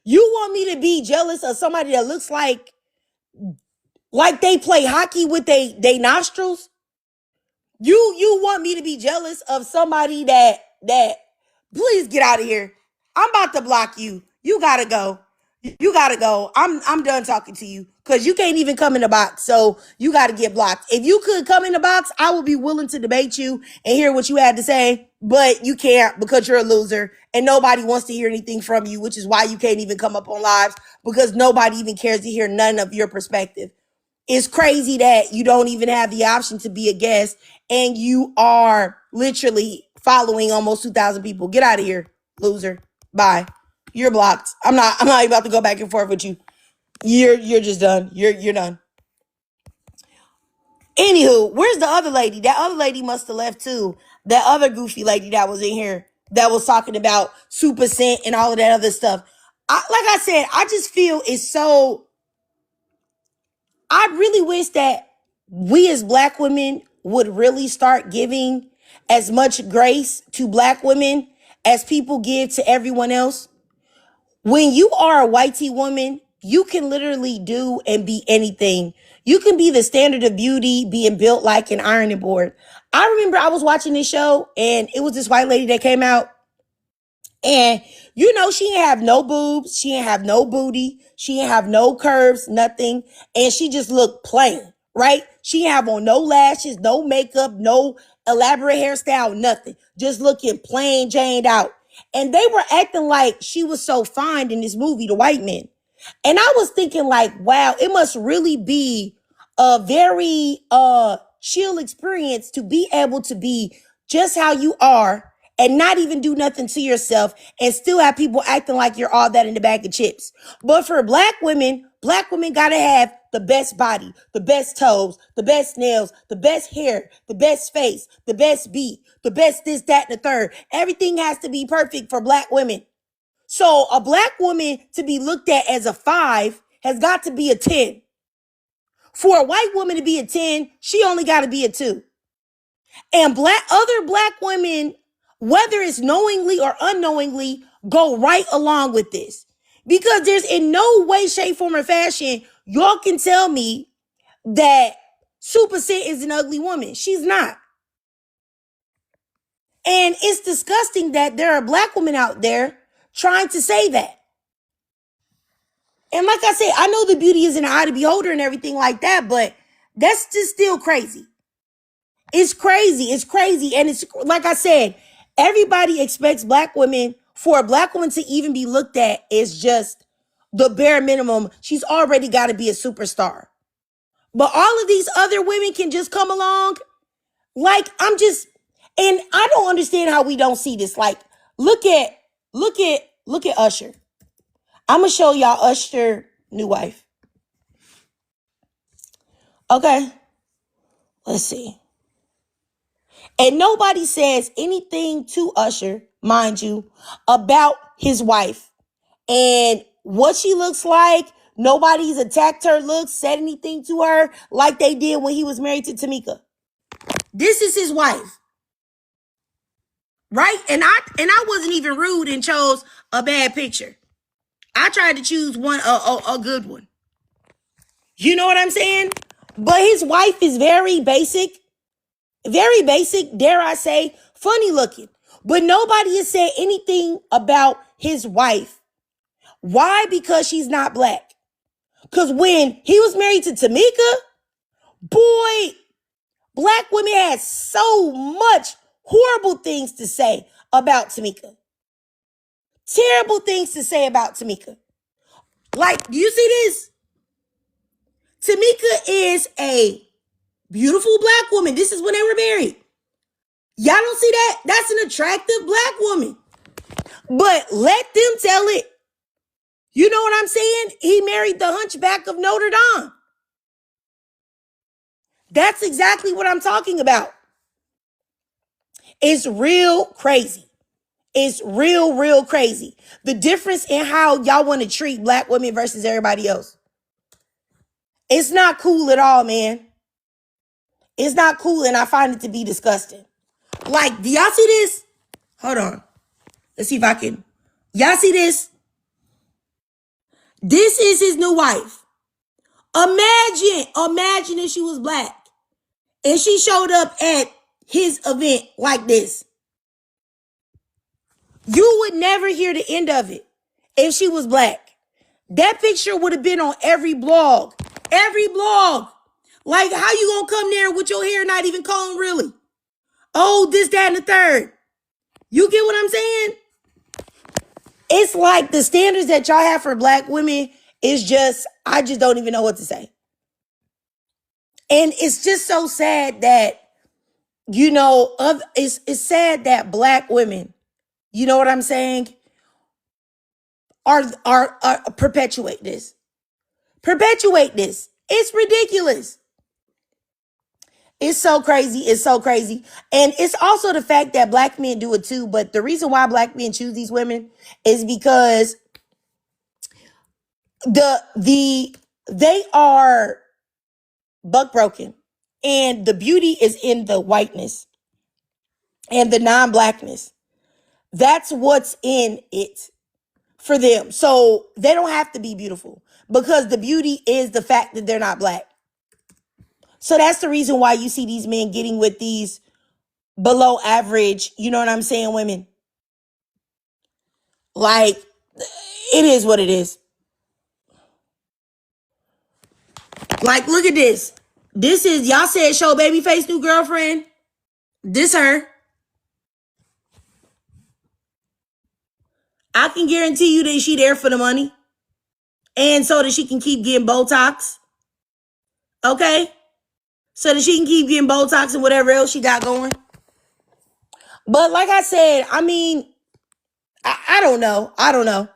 You want me to be jealous of somebody that looks like they play hockey with they nostrils? You want me to be jealous of somebody that please get out of here. I'm about to block you. You gotta go. You gotta go. I'm done talking to you because you can't even come in the box. So you gotta get blocked. If you could come in the box, I would be willing to debate you and hear what you had to say, but you can't because you're a loser and nobody wants to hear anything from you, which is why you can't even come up on lives because nobody even cares to hear none of your perspective. It's crazy that you don't even have the option to be a guest and you are literally following almost 2,000 people. Get out of here, loser. Bye. You're blocked. I'm not about to go back and forth with you. You're just done. You're done. Anywho, where's the other lady? That other lady must have left too. That other goofy lady that was in here that was talking about Super Scent and all of that other stuff. Like I said, I just feel it's so... I really wish that we as black women would really start giving as much grace to black women as people give to everyone else. When you are a whitey woman, you can literally do and be anything. You can be the standard of beauty being built like an ironing board. I remember I was watching this show and it was this white lady that came out. And, she ain't have no boobs. She ain't have no booty. She ain't have no curves, nothing. And she just looked plain, right? She ain't have on no lashes, no makeup, no elaborate hairstyle, nothing. Just looking plain Janed out. And they were acting like she was so fine in this movie, The White Men. And I was thinking like, wow, it must really be a very chill experience to be able to be just how you are and not even do nothing to yourself and still have people acting like you're all that in the bag of chips. But for black women gotta have the best body, the best toes, the best nails, the best hair, the best face, the best beat, the best this, that, and the third. Everything has to be perfect for black women. So a black woman to be looked at as a 5 has got to be a 10. For a white woman to be a 10, she only got to be a 2. And other black women, whether it's knowingly or unknowingly, go right along with this. Because there's in no way, shape, form, or fashion, y'all can tell me that Super Sit is an ugly woman. She's not. And it's disgusting that there are black women out there trying to say that. And like I said, I know the beauty is in the eye of the beholder and everything like that, but that's just still crazy. It's crazy. It's crazy. And it's like I said, everybody expects black women, for a black woman to even be looked at is just the bare minimum. She's already got to be a superstar. But all of these other women can just come along. Like, and I don't understand how we don't see this. Like, look at Usher. I'm going to show y'all Usher new wife. Okay. Let's see. And nobody says anything to Usher, mind you, about his wife and what she looks like. Nobody's attacked her looks, said anything to her like they did when he was married to Tamika. This is his wife. Right? And I wasn't even rude and chose a bad picture. I tried to choose a good one. You know what I'm saying? But his wife is very basic, dare I say, funny looking. But nobody has said anything about his wife. Why? Because she's not black. Because when he was married to Tamika, boy, black women had so much horrible things to say about Tamika. Terrible things to say about Tamika. Like, do you see this? Tamika is a beautiful black woman. This is when they were married. Y'all don't see that? That's an attractive black woman. But let them tell it. You know what I'm saying? He married the Hunchback of Notre Dame. That's exactly what I'm talking about. It's real crazy. It's real crazy. The difference in how y'all want to treat black women versus everybody else. It's not cool at all, man. It's not cool, and I find it to be disgusting. Like, do y'all see this? Hold on. Let's see if I can. Y'all see this? This is his new wife. Imagine if she was black and she showed up at his event like this. You would never hear the end of it if she was black. That picture would have been on every blog. Every blog. Like, how you gonna come there with your hair not even combed really? Oh, this, that, and the third. You get what I'm saying? It's like the standards that y'all have for black women is just, I just don't even know what to say. And it's just so sad that, you know, it's sad that black women, you know what I'm saying, are perpetuate this. Perpetuate this. It's ridiculous. It's so crazy. It's so crazy. And it's also the fact that black men do it too. But the reason why black men choose these women is because they are buck broken. And the beauty is in the whiteness and the non-blackness. That's what's in it for them. So they don't have to be beautiful because the beauty is the fact that they're not black. So that's the reason why you see these men getting with these below average, you know what I'm saying, women. Like, it is what it is. Like, look at this. This is, y'all said show Babyface new girlfriend. This her. I can guarantee you that she there for the money. And so that she can keep getting Botox. Okay? So that she can keep getting Botox and whatever else she got going. But like I said, I mean, I don't know. I don't know.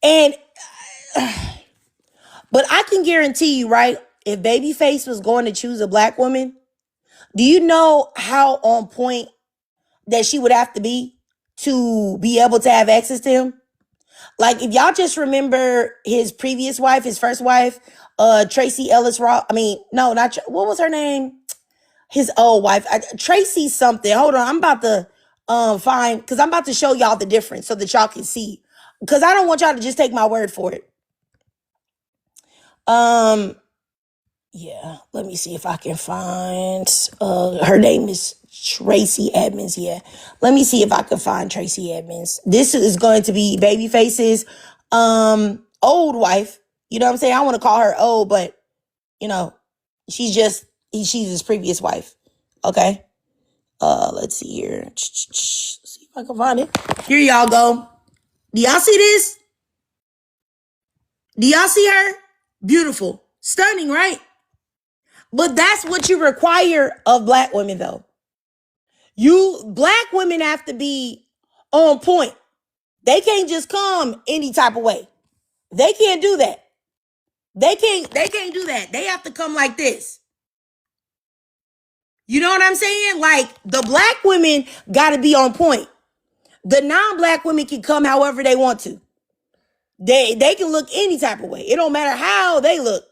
And, but I can guarantee you, right? If Babyface was going to choose a black woman, do you know how on point that she would have to be able to have access to him? Like, if y'all just remember his previous wife, his first wife, Tracy Ellis Ross. I mean, no, not, what was her name? His old wife, Tracy something. Hold on, I'm about to find, because I'm about to show y'all the difference so that y'all can see. Because I don't want y'all to just take my word for it. Yeah, let me see if I can find, her name is Tracy Edmonds. Yeah, let me see if I can find Tracy Edmonds. This is going to be Babyface's old wife. You know what I'm saying? I want to call her old, but you know, she's his previous wife. Okay. Let's see here. Let's see if I can find it. Here y'all go. Do y'all see this? Do y'all see her? Beautiful. Stunning, right? But that's what you require of black women, though. Black women have to be on point. They can't just come any type of way. They can't do that. They can't do that. They have to come like this. You know what I'm saying? Like, the black women got to be on point. The non-black women can come however they want to. They can look any type of way. It don't matter how they look.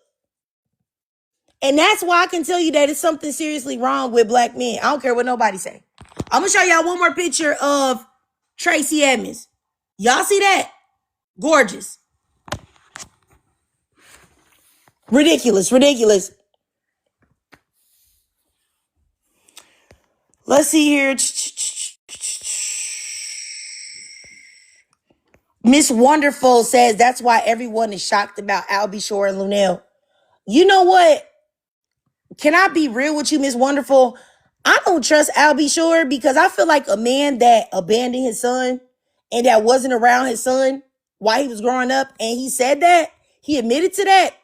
And that's why I can tell you that it's something seriously wrong with black men. I don't care what nobody say. I'm going to show y'all one more picture of Tracy Edmonds. Y'all see that? Gorgeous. Ridiculous. Let's see here. Miss Wonderful says that's why everyone is shocked about Albie Shore and Lunel. You know what? Can I be real with you, Miss Wonderful? I don't trust Albie Shore because I feel like a man that abandoned his son and that wasn't around his son while he was growing up, and he said that, he admitted to that.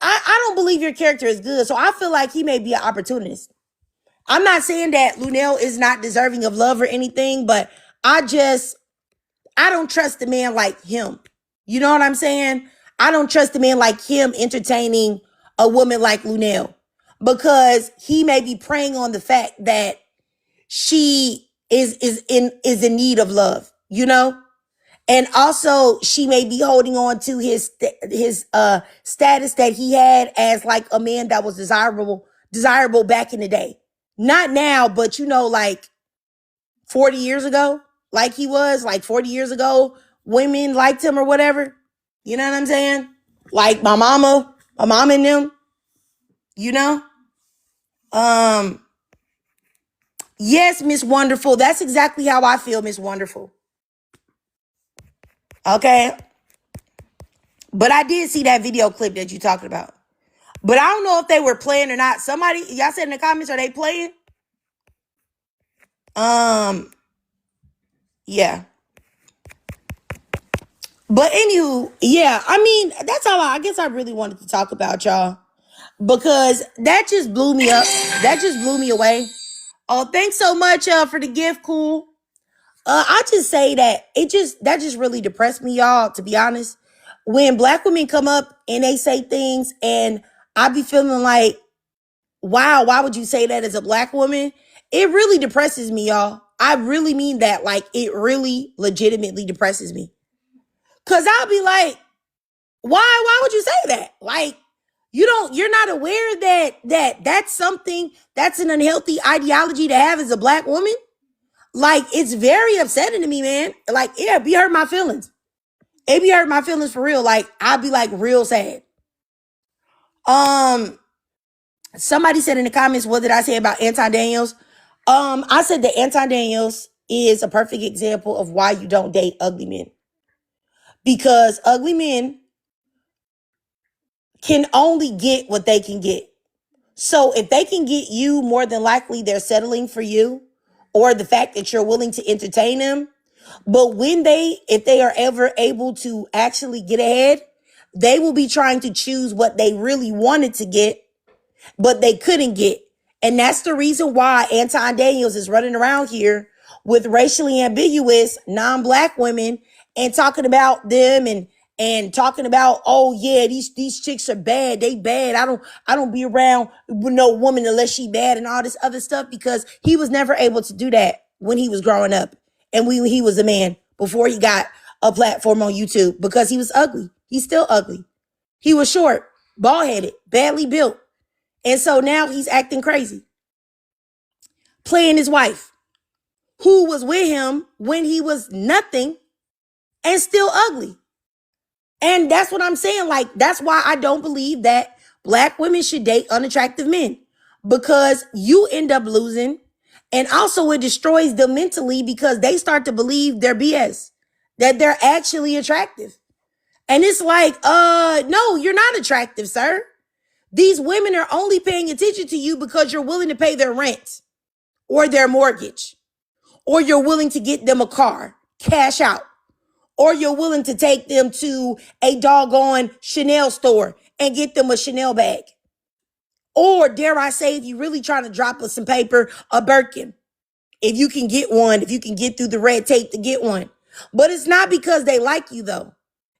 I don't believe your character is good, so I feel like he may be an opportunist. I'm not saying that Lunel is not deserving of love or anything, but I don't trust a man like him. You know what I'm saying? I don't trust a man like him entertaining a woman like Lunel because he may be preying on the fact that she is in need of love, you know? And also she may be holding on to his status that he had as like a man that was desirable back in the day. Not now, but you know, like 40 years ago, like he was, like 40 years ago, women liked him or whatever. You know what I'm saying? Like my mama and them, you know? Yes, Miss Wonderful. That's exactly how I feel, Miss Wonderful. Okay? But I did see that video clip that you talking about. But I don't know if they were playing or not. Somebody, y'all said in the comments, are they playing? Yeah. But anywho, yeah, I mean, that's all I guess I really wanted to talk about, y'all. Because that just blew me up. That just blew me away. Oh, thanks so much for the gift, cool. I just say that that just really depressed me, y'all, to be honest. When black women come up and they say things and I be feeling like, wow, why would you say that as a black woman? It really depresses me, y'all. I really mean that. Like, it really legitimately depresses me. Cause I'll be like, why would you say that? Like, you're not aware that that's something that's an unhealthy ideology to have as a black woman? Like, it's very upsetting to me, man. Like, yeah, it be hurt my feelings. It be hurt my feelings for real. Like, I'd be like real sad. Somebody said in the comments, what did I say about Anton Daniels? I said that Anton Daniels is a perfect example of why you don't date ugly men. Because ugly men can only get what they can get. So if they can get you, more than likely they're settling for you or the fact that you're willing to entertain them. But if they are ever able to actually get ahead, they will be trying to choose what they really wanted to get, but they couldn't get. And that's the reason why Anton Daniels is running around here with racially ambiguous non-black women and talking about them and talking about, oh yeah, these chicks are bad. They bad. I don't be around with no woman unless she bad and all this other stuff, because he was never able to do that when he was growing up. And when he was a man before he got a platform on YouTube, because he was ugly. He's still ugly. He was short, bald-headed, badly built. And so now he's acting crazy. Playing his wife, who was with him when he was nothing and still ugly. And that's what I'm saying. Like, that's why I don't believe that black women should date unattractive men, because you end up losing. And also it destroys them mentally, because they start to believe their BS, that they're actually attractive. And it's like, no, you're not attractive, sir. These women are only paying attention to you because you're willing to pay their rent or their mortgage, or you're willing to get them a car, cash out, or you're willing to take them to a doggone Chanel store and get them a Chanel bag. Or dare I say, if you're really trying to drop us some paper, a Birkin. If you can get one, if you can get through the red tape to get one. But it's not because they like you, though.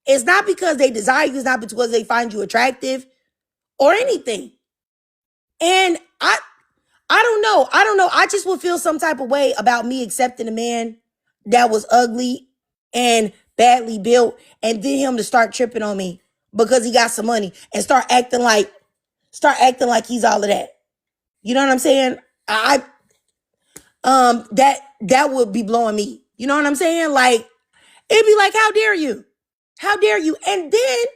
It's not because they desire you. It's not because they find you attractive or anything. And I don't know. I just would feel some type of way about me accepting a man that was ugly and badly built, and then him to start tripping on me because he got some money and start acting like he's all of that. You know what I'm saying? That would be blowing me. You know what I'm saying? Like, it'd be like, how dare you? How dare you? And then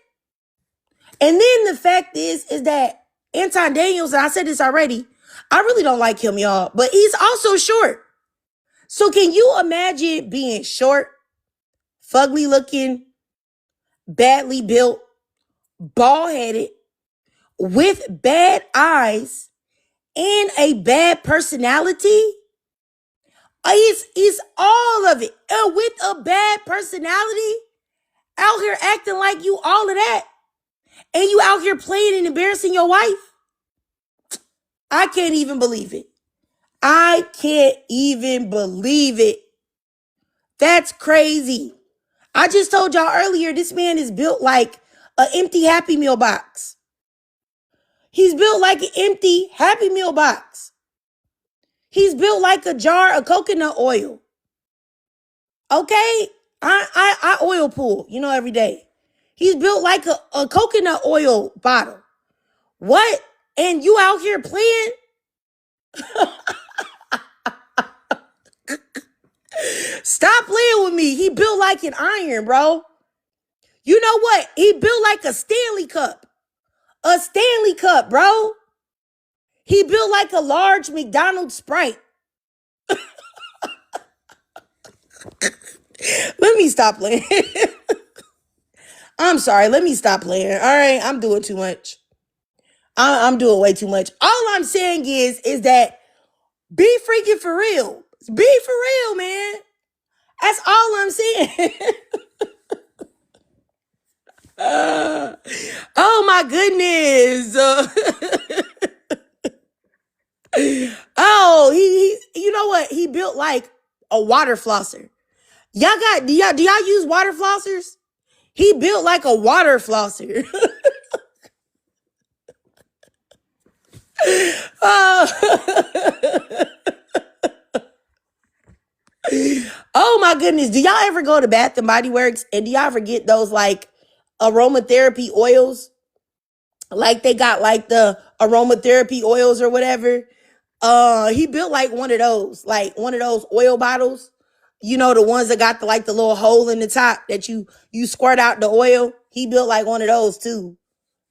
the fact is that Anton Daniels, and I said this already, I really don't like him, y'all, but he's also short. So can you imagine being short, fugly looking, badly built, bald-headed, with bad eyes and a bad personality? He's all of it. And with a bad personality, out here acting like you all of that, and you out here playing and embarrassing your wife. I can't even believe it. I can't even believe it. That's crazy. I just told y'all earlier, this man is built like an empty Happy Meal box. He's built like an empty Happy Meal box. He's built like a jar of coconut oil. Okay? I oil pull, every day. He's built like a coconut oil bottle. What? And you out here playing? Stop playing with me. He built like an iron, bro. You know what? He built like a Stanley Cup. A Stanley Cup, bro. He built like a large McDonald's Sprite. Let me stop playing. I'm sorry. Let me stop playing. All right. I'm doing too much. I'm doing way too much. All I'm saying is that be freaking for real. Be for real, man. That's all I'm saying. Oh my goodness. Oh, he you know what? He built like a water flosser. Do y'all use water flossers? He built like a water flosser. Oh my goodness. Do y'all ever go to Bath and Body Works and do y'all ever get those like aromatherapy oils? Like they got like the aromatherapy oils or whatever. He built like one of those oil bottles. You know, the ones that got the little hole in the top that you squirt out the oil. He built like one of those too.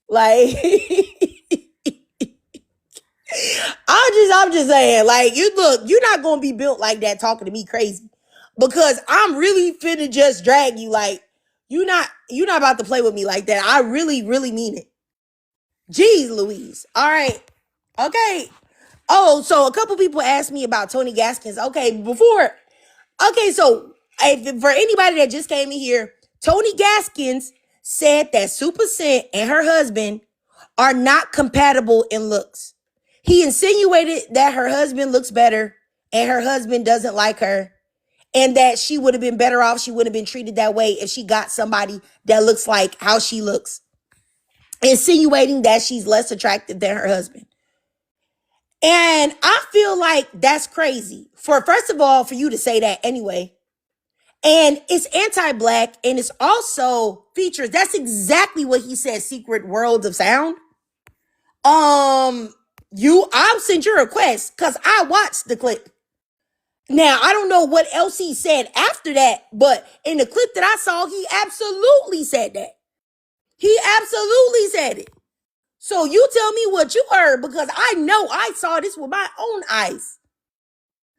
Like I'm just saying, like, you're not gonna be built like that talking to me crazy. Because I'm really finna just drag you. Like, you're not about to play with me like that. I really, really mean it. Jeez Louise. All right. Okay. Oh, so a couple people asked me about Tony Gaskins. Okay, so for anybody that just came in here, Tony Gaskins said that Super Scent and her husband are not compatible in looks. He insinuated that her husband looks better and her husband doesn't like her, and that she would have been better off, she wouldn't have been treated that way if she got somebody that looks like how she looks. Insinuating that she's less attractive than her husband. And I feel like that's crazy. First of all, for you to say that anyway. And it's anti-black, and it's also features. That's exactly what he said, Secret Worlds of Sound. I'll send you a request because I watched the clip. Now, I don't know what else he said after that, but in the clip that I saw, he absolutely said that. He absolutely said it. So you tell me what you heard, because I know I saw this with my own eyes.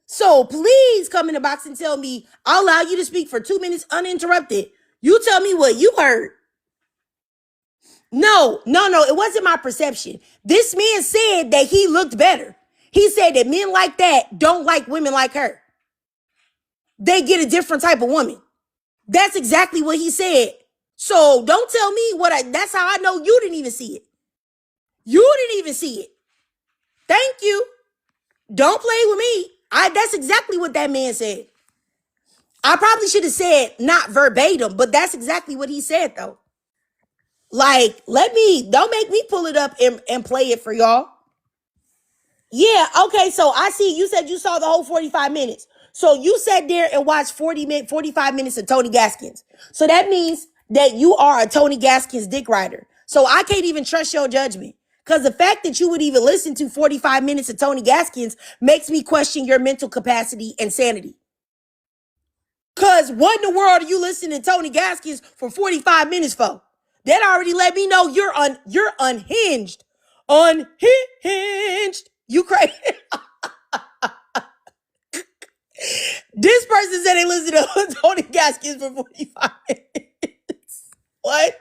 So please come in the box and tell me. I'll allow you to speak for 2 minutes uninterrupted. You tell me what you heard. No, it wasn't my perception. This man said that he looked better. He said that men like that don't like women like her. They get a different type of woman. That's exactly what he said. So don't tell me that's how I know you didn't even see it. You didn't even see it. Thank you. Don't play with me. That's exactly what that man said. I probably should have said not verbatim, but that's exactly what he said though. Like, don't make me pull it up and play it for y'all. Yeah, okay, so I see you said you saw the whole 45 minutes. So you sat there and watched 45 minutes of Tony Gaskins. So that means that you are a Tony Gaskins dick rider. So I can't even trust your judgment. Because the fact that you would even listen to 45 minutes of Tony Gaskins makes me question your mental capacity and sanity. Because what in the world are you listening to Tony Gaskins for 45 minutes for? That already let me know you're unhinged. Unhinged. You crazy. This person said they listened to Tony Gaskins for 45 minutes. What?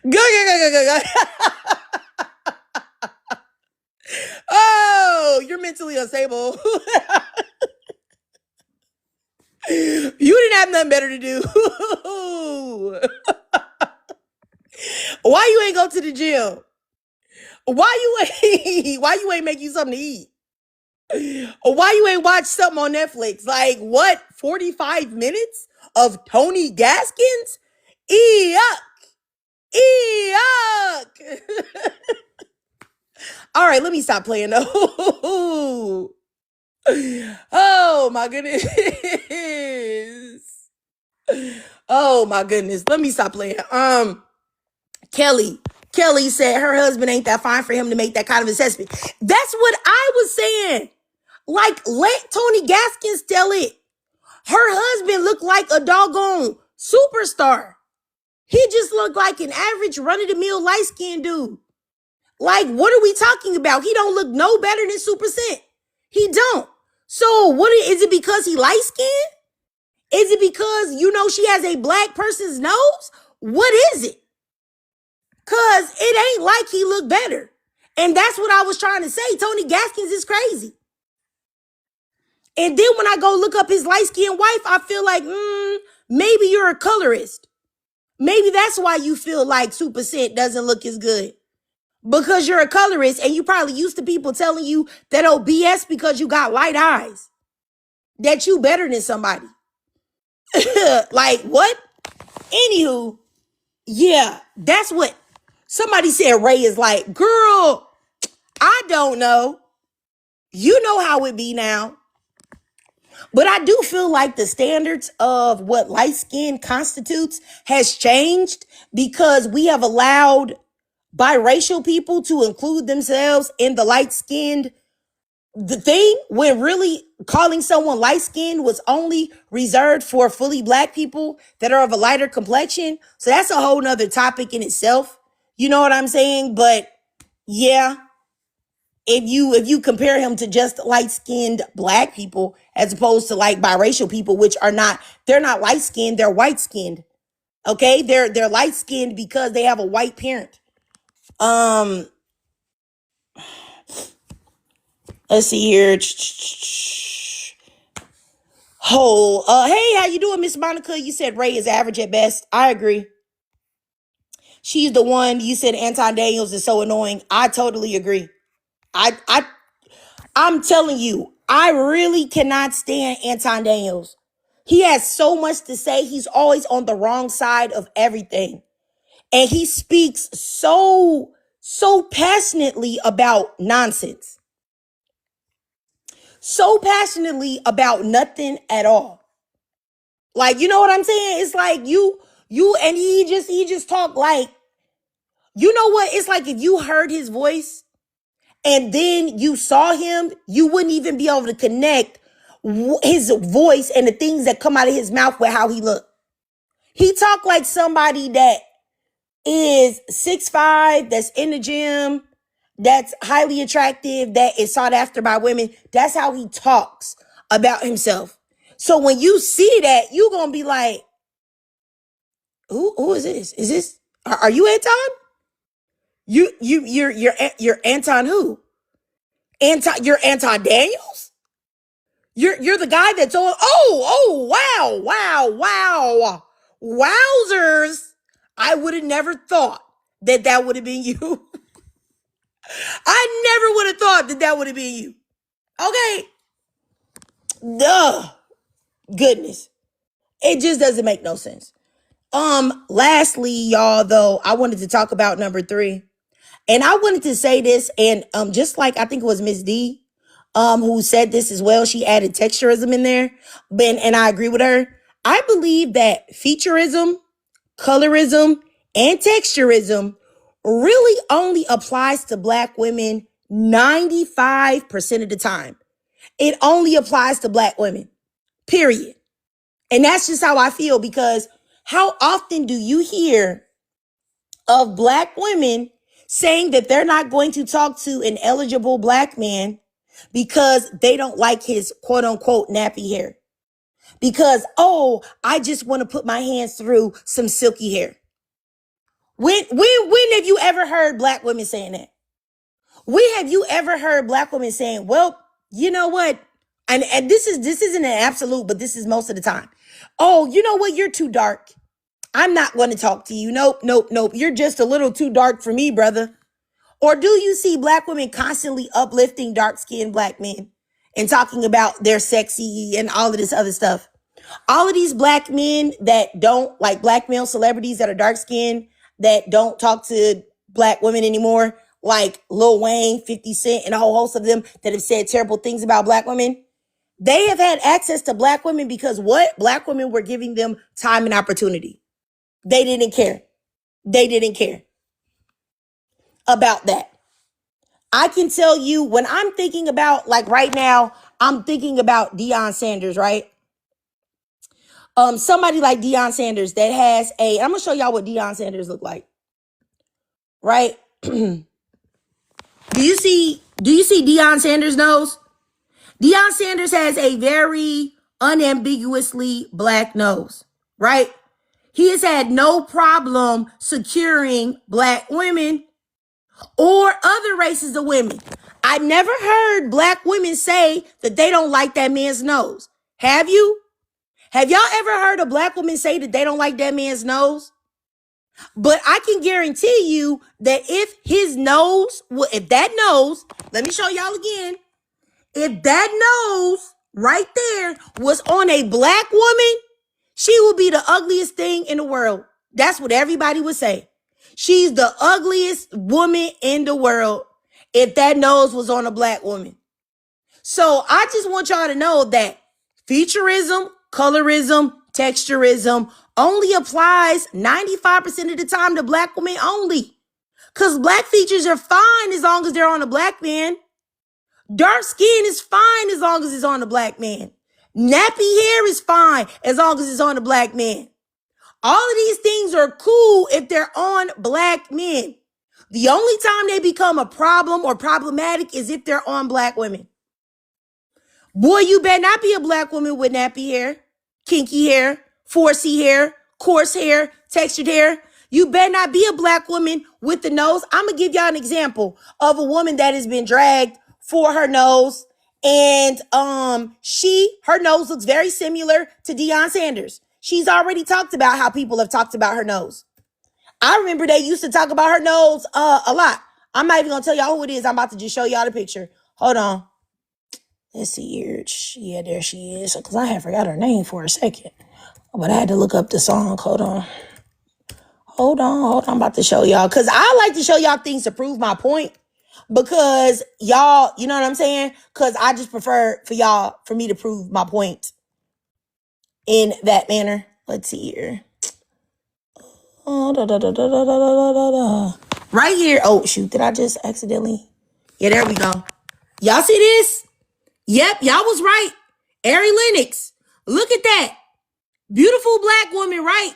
Go. Oh, you're mentally unstable. You didn't have nothing better to do. Why you ain't go to the gym? Why you ain't make you something to eat? Or why you ain't watch something on Netflix? Like what? 45 minutes of Tony Gaskins? Yuck. All right, let me stop playing though. Oh my goodness. Oh my goodness. Let me stop playing. Kelly said her husband ain't that fine for him to make that kind of assessment. That's what I was saying. Like, let Tony Gaskins tell it. Her husband looked like a doggone superstar. He just looked like an average run-of-the-mill light-skinned dude. Like, what are we talking about? He don't look no better than Super Scent. He don't. So what is it, because he light-skinned? Is it because, she has a black person's nose? What is it? Because it ain't like he looked better. And that's what I was trying to say. Tony Gaskins is crazy. And then when I go look up his light-skinned wife, I feel like, maybe you're a colorist. Maybe that's why you feel like Super Scent doesn't look as good. Because you're a colorist and you probably used to people telling you that BS because you got light eyes. That you better than somebody. Like, what? Anywho, yeah, that's what somebody said. Ray is like, girl, I don't know. You know how it be now. But I do feel like the standards of what light skin constitutes has changed, because we have allowed biracial people to include themselves in the light-skinned the thing, when really calling someone light-skinned was only reserved for fully black people that are of a lighter complexion. So that's a whole nother topic in itself. You know what I'm saying? But yeah, if you compare him to just light-skinned black people as opposed to like biracial people, which they're not light-skinned, they're white-skinned. Okay? They're light-skinned because they have a white parent. Let's see here. Hey, how you doing, Miss Monica? You said Ray is average at best. I agree. She's the one. You said Anton Daniels is so annoying. I totally agree. I'm telling you, I really cannot stand Anton Daniels. He has so much to say. He's always on the wrong side of everything. And he speaks so passionately about nonsense. So passionately about nothing at all. Like, you know what I'm saying? It's like you and he just talk like, you know what? It's like if you heard his voice and then you saw him, you wouldn't even be able to connect his voice and the things that come out of his mouth with how he looked. He talked like somebody that is 6'5", that's in the gym, that's highly attractive, that is sought after by women. That's how he talks about himself. So when you see that, you're going to be like, who is this? Is this, are you Anton? You're Anton who? You're Anton Daniels? You're the guy that's on, wow. Wowzers. I would have never thought that would have been you. I never would have thought that would have been you. Okay. Duh. Goodness. It just doesn't make no sense. Lastly, y'all, though, I wanted to talk about number 3. And I wanted to say this, and just like I think it was Miss D, who said this as well. She added texturism in there. And I agree with her. I believe that featurism, colorism, and texturism really only applies to Black women 95% of the time. It only applies to Black women, period. And that's just how I feel, because how often do you hear of Black women saying that they're not going to talk to an eligible Black man because they don't like his quote unquote nappy hair? Because, I just want to put my hands through some silky hair. When have you ever heard Black women saying that? When have you ever heard Black women saying, well, you know what? And this isn't an absolute, but this is most of the time. Oh, you know what? You're too dark. I'm not going to talk to you. Nope. You're just a little too dark for me, brother. Or do you see Black women constantly uplifting dark-skinned Black men and talking about their sexy and all of this other stuff? All of these Black men that don't, like Black male celebrities that are dark-skinned, that don't talk to Black women anymore, like Lil Wayne, 50 Cent, and a whole host of them that have said terrible things about Black women, they have had access to Black women because what? Black women were giving them time and opportunity. They didn't care. They didn't care about that. I can tell you, when I'm thinking about, like right now, I'm thinking about Deion Sanders, right? Somebody like Deion Sanders that has I'm going to show y'all what Deion Sanders look like, right? Do you see Deion Sanders' nose? Deion Sanders has a very unambiguously Black nose, right? He has had no problem securing Black women or other races of women. I never heard Black women say that they don't like that man's nose. Have you? Have y'all ever heard a Black woman say that they don't like that man's nose? But I can guarantee you that if that nose, let me show y'all again. If that nose right there was on a Black woman, she would be the ugliest thing in the world. That's what everybody would say. She's the ugliest woman in the world if that nose was on a Black woman. So I just want y'all to know that featurism, colorism, texturism only applies 95% of the time to Black women only. Because Black features are fine as long as they're on a Black man. Dark skin is fine as long as it's on a Black man. Nappy hair is fine as long as it's on a Black man. All of these things are cool if they're on Black men. The only time they become a problem or problematic is if they're on Black women. Boy, you better not be a Black woman with nappy hair, kinky hair, 4C hair, coarse hair, textured hair. You better not be a Black woman with the nose. I'm going to give y'all an example of a woman that has been dragged for her nose. And her nose looks very similar to Deion Sanders. She's already talked about how people have talked about her nose. I remember they used to talk about her nose a lot. I'm not even gonna tell y'all who it is. I'm about to just show y'all the picture. Hold on. Let's see here. Yeah, there she is. Because I had forgot her name for a second. But I had to look up the song. Hold on. I'm about to show y'all. Because I like to show y'all things to prove my point. Because y'all, you know what I'm saying? Because I just prefer for me to prove my point in that manner. Let's see here. Right here. Oh, shoot. Did I just accidentally? Yeah, there we go. Y'all see this? Yep, y'all was right. Ari Lennox. Look at that. Beautiful black woman, right?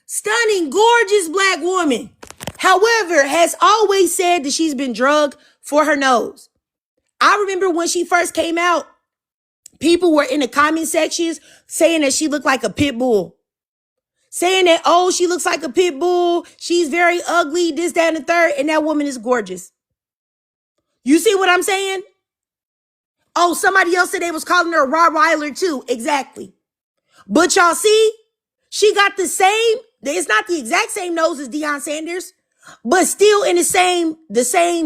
Stunning, gorgeous black woman. However, has always said that she's been drugged for her nose. I remember when she first came out, people were in the comment sections saying that she looked like a pit bull. Saying that, oh, she looks like a pit bull. She's very ugly, this, that, and the third. And that woman is gorgeous. You see what I'm saying? Oh, somebody else said they was calling her a Rottweiler too. Exactly. But y'all see, she got the same, it's not the exact same nose as Deion Sanders, but still in the same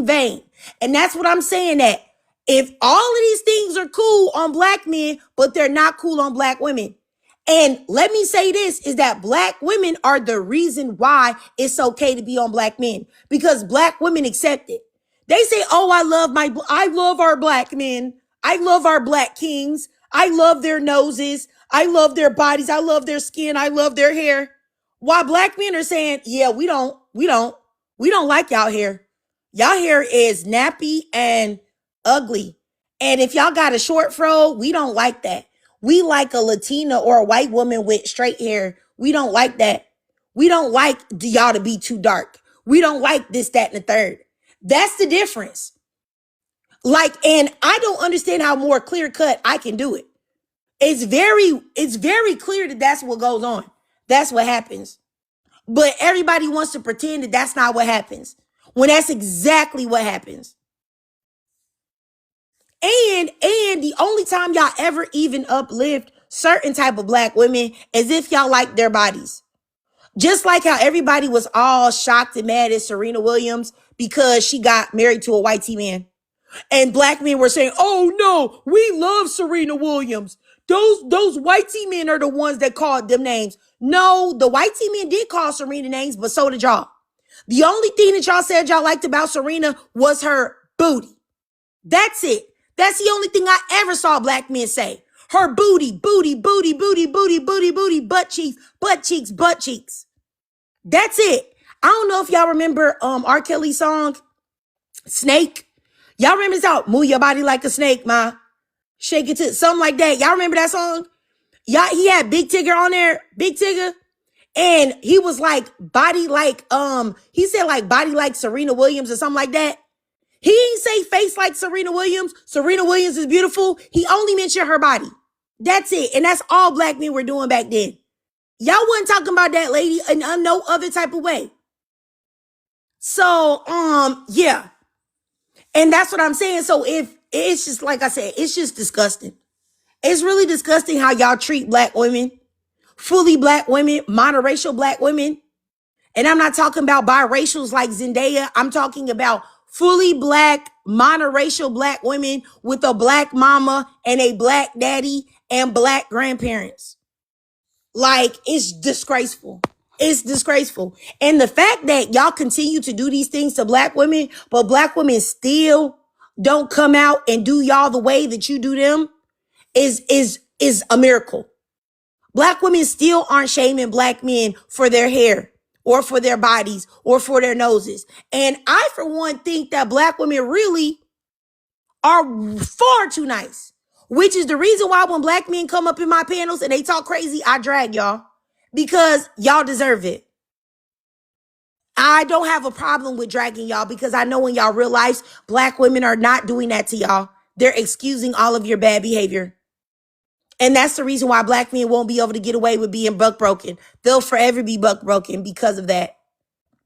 vein. And that's what I'm saying, that if all of these things are cool on black men, but they're not cool on black women. And let me say this, is that black women are the reason why it's okay to be on black men, because black women accept it. They say, oh, I love our black men. I love our black kings. I love their noses. I love their bodies. I love their skin. I love their hair. While black men are saying, yeah, we don't like y'all hair. Y'all hair is nappy and ugly. And if y'all got a short fro, we don't like that. We like a Latina or a white woman with straight hair. We don't like that. We don't like y'all to be too dark. We don't like this, that, and the third. That's the difference. Like, and I don't understand how more clear cut I can do it. It's very clear that that's what goes on. That's what happens. But everybody wants to pretend that that's not what happens, when that's exactly what happens. And the only time y'all ever even uplift certain type of black women is if y'all like their bodies. Just like how everybody was all shocked and mad at Serena Williams because she got married to a white man. And black men were saying, oh no, we love Serena Williams. Those white men are the ones that called them names. No, the white men did call Serena names, but so did y'all. The only thing that y'all said y'all liked about Serena was her booty. That's it. That's the only thing I ever saw black men say. Her booty, booty, booty, booty, booty, booty, booty, butt cheeks, butt cheeks, butt cheeks. That's it. I don't know if y'all remember R. Kelly's song, Snake. Y'all remember this song? Move your body like a snake, ma. Shake it to something like that. Y'all remember that song? Y'all, he had Big Tigger on there, Big Tigger. And he was like body like, he said like body like Serena Williams or something like that. He didn't say face like Serena Williams. Serena Williams is beautiful. He only mentioned her body. That's it. And that's all black men were doing back then. Y'all wasn't talking about that lady in no other type of way. So, yeah. And that's what I'm saying. So if it's just, like I said, it's just disgusting. It's really disgusting how y'all treat black women, fully black women, monoracial black women. And I'm not talking about biracials like Zendaya. I'm talking about fully black, monoracial black women with a black mama and a black daddy and black grandparents. Like, it's disgraceful. It's disgraceful. And the fact that y'all continue to do these things to black women, but black women still don't come out and do y'all the way that you do them is a miracle. Black women still aren't shaming black men for their hair or for their bodies or for their noses. And I, for one, think that black women really are far too nice, which is the reason why when black men come up in my panels and they talk crazy, I drag y'all, because y'all deserve it. I don't have a problem with dragging y'all because I know in y'all real lives, black women are not doing that to y'all. They're excusing all of your bad behavior. And that's the reason why black men won't be able to get away with being buck broken. They'll forever be buck broken because of that.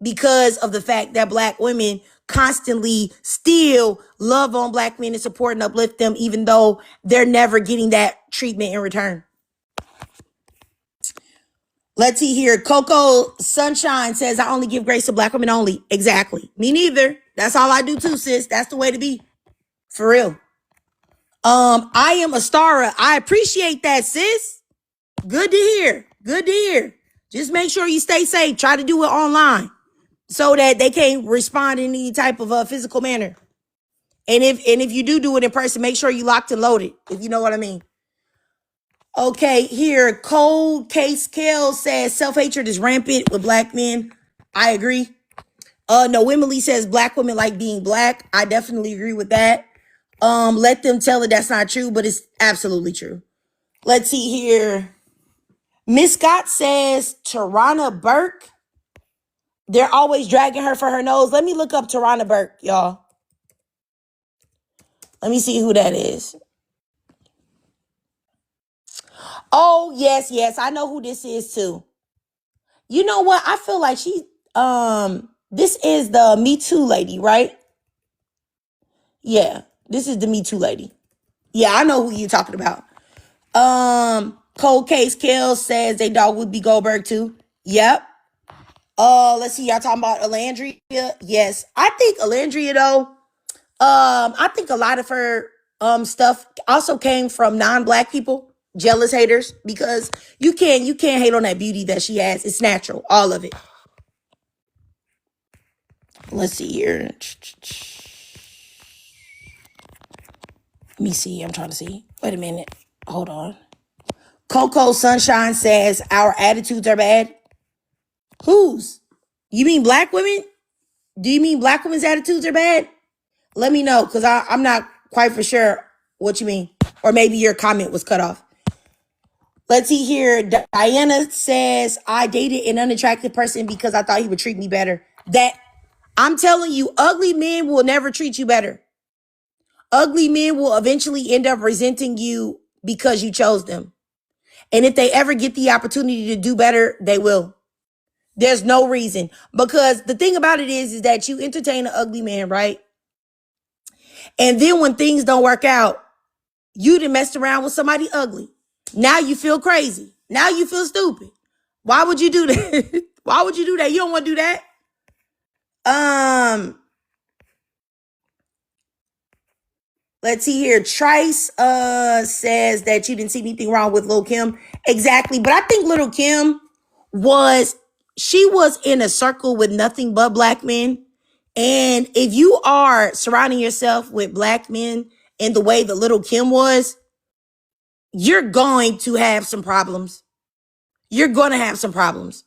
Because of the fact that black women constantly still love on black men and support and uplift them, even though they're never getting that treatment in return. Let's see here. Coco Sunshine says, I only give grace to black women only. Exactly. Me neither. That's all I do too, sis. That's the way to be. For real. I am a star. I appreciate that, sis. Good to hear. Good to hear. Just make sure you stay safe. Try to do it online so that they can't respond in any type of physical manner. And if you do it in person, make sure you locked and loaded, if you know what I mean. Okay, here, Cold Case Kale says self-hatred is rampant with black men. I agree. No, Emily says black women like being black. I definitely agree with that. Let them tell it that's not true, but it's absolutely true. Let's see here. Miss Scott says Tarana Burke. They're always dragging her for her nose. Let me look up Tarana Burke, y'all. Let me see who that is. Oh, yes, I know who this is too. You know what? I feel like this is the Me Too lady, right? Yeah, this is the Me Too lady. Yeah, I know who you're talking about. Cold Case Kill says they dog would be Goldberg too. Yep. Let's see, y'all talking about Alandria? Yes. I think Alandria though, I think a lot of her stuff also came from non-black people, jealous haters, because you can't hate on that beauty that she has. It's natural, all of it. Let's see here. Let me see. I'm trying to see. Wait a minute. Hold on. Coco Sunshine says our attitudes are bad. Whose? You mean black women? Do you mean black women's attitudes are bad? Let me know, because I'm not quite for sure what you mean. Or maybe your comment was cut off. Let's see here. Diana says, I dated an unattractive person because I thought he would treat me better. That, I'm telling you, ugly men will never treat you better. Ugly men will eventually end up resenting you because you chose them. And if they ever get the opportunity to do better, they will. There's no reason. Because the thing about it is that you entertain an ugly man, right? And then when things don't work out, you done messed around with somebody ugly. Now you feel crazy. Now you feel stupid. Why would you do that? Why would you do that? You don't want to do that. Let's see here. Trice says that you didn't see anything wrong with Lil' Kim. Exactly. But I think Lil' Kim was in a circle with nothing but black men. And if you are surrounding yourself with black men in the way that Lil' Kim was, you're going to have some problems. You're going to have some problems.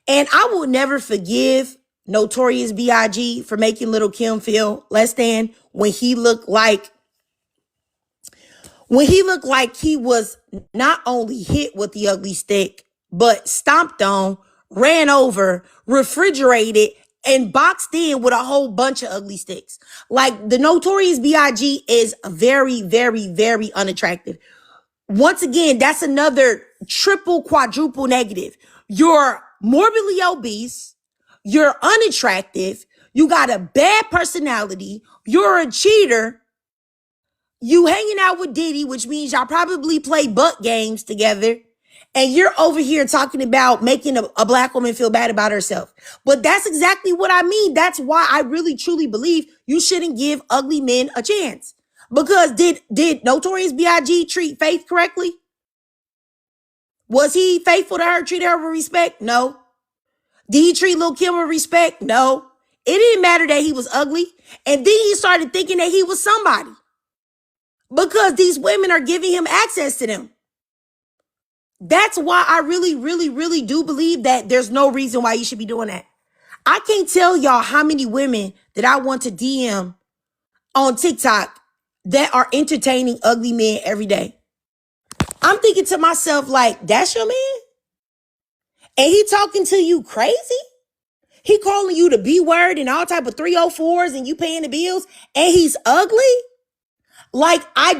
And I will never forgive Notorious B.I.G. for making Lil' Kim feel less than when he looked like he was not only hit with the ugly stick, but stomped on, ran over, refrigerated, and boxed in with a whole bunch of ugly sticks. Like, the Notorious B.I.G. is very, very, very unattractive. Once again, that's another triple, quadruple negative. You're morbidly obese. You're unattractive. You got a bad personality. You're a cheater. You hanging out with Diddy, which means y'all probably play butt games together. And you're over here talking about making a black woman feel bad about herself. But that's exactly what I mean. That's why I really, truly believe you shouldn't give ugly men a chance. Because did Notorious B.I.G. treat Faith correctly? Was he faithful to her, treated her with respect? No. Did he treat Lil' Kim with respect? No. It didn't matter that he was ugly. And then he started thinking that he was somebody. Because these women are giving him access to them. That's why I really, really, really do believe that there's no reason why you should be doing that. I can't tell y'all how many women that I want to DM on TikTok that are entertaining ugly men every day. I'm thinking to myself, like, that's your man? And he talking to you crazy? He calling you the B word and all type of 304s and you paying the bills and he's ugly? Like, I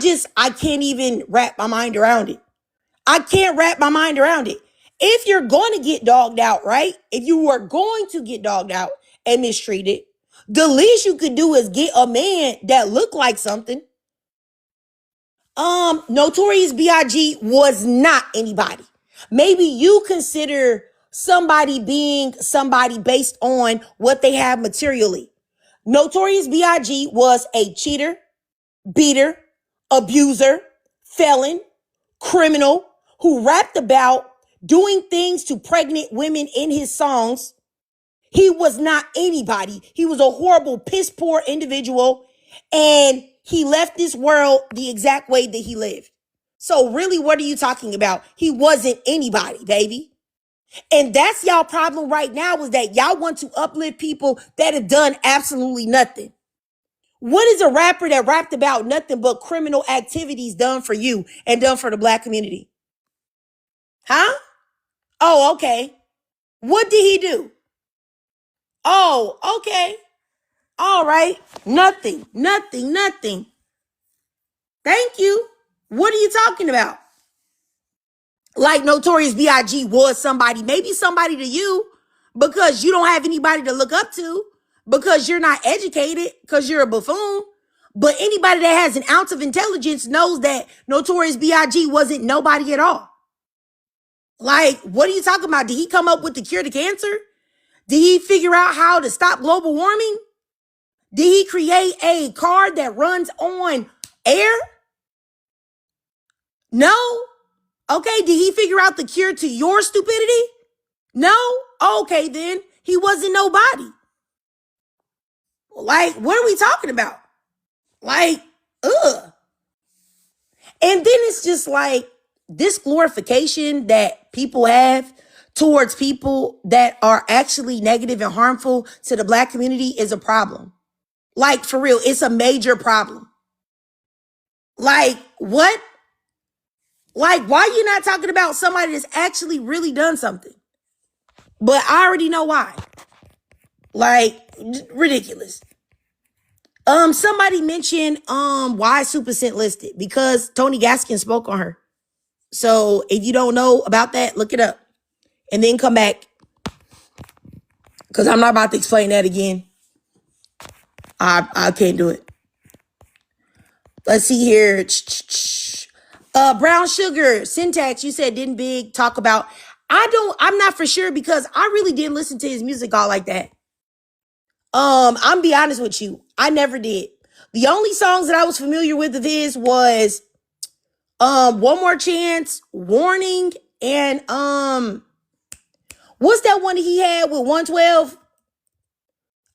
can't even wrap my mind around it. I can't wrap my mind around it. If you're going to get dogged out, right? If you were going to get dogged out and mistreated, the least you could do is get a man that looked like something. Notorious B.I.G. was not anybody. Maybe you consider somebody being somebody based on what they have materially. Notorious B.I.G. was a cheater, beater, abuser, felon, criminal who rapped about doing things to pregnant women in his songs. He was not anybody. He was a horrible, piss poor individual, and he left this world the exact way that he lived. So really, what are you talking about? He wasn't anybody, baby. And that's y'all problem right now, is that y'all want to uplift people that have done absolutely nothing. What is a rapper that rapped about nothing but criminal activities done for you and done for the black community? Huh? Oh, okay. What did he do? Oh, okay. All right. Nothing. Thank you. What are you talking about? Like Notorious B.I.G. was somebody, maybe somebody to you, because you don't have anybody to look up to, because you're not educated, because you're a buffoon. But anybody that has an ounce of intelligence knows that Notorious B.I.G. wasn't nobody at all. Like, what are you talking about? Did he come up with the cure to cancer? Did he figure out how to stop global warming? Did he create a car that runs on air? No. Okay, did he figure out the cure to your stupidity? No? Okay, then. He wasn't nobody. Like, what are we talking about? Like, ugh. And then it's just like, this glorification that people have towards people that are actually negative and harmful to the black community is a problem. Like, for real, it's a major problem. Like, what? Like, why are you not talking about somebody that's actually really done something? But I already know why. Like, ridiculous. Somebody mentioned why Super Scent listed, because Tony Gaskins spoke on her. So if you don't know about that, look it up and then come back, because I'm not about to explain that again. I can't do it. Let's see here. Brown Sugar Syntax, you said didn't Big talk about. I'm not for sure, because I really didn't listen to his music all like that. I'm be honest with you, I never did. The only songs that I was familiar with of his was One More Chance, Warning, and what's that one that he had with 112?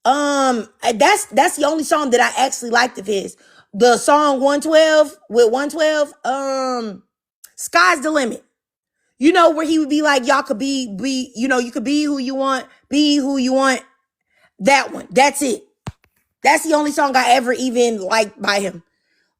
That's the only song that I actually liked of his. The song 112 with 112, Sky's the Limit. You know, where he would be like, y'all could be, you know, you could be who you want, be who you want. That one. That's it. That's the only song I ever even liked by him.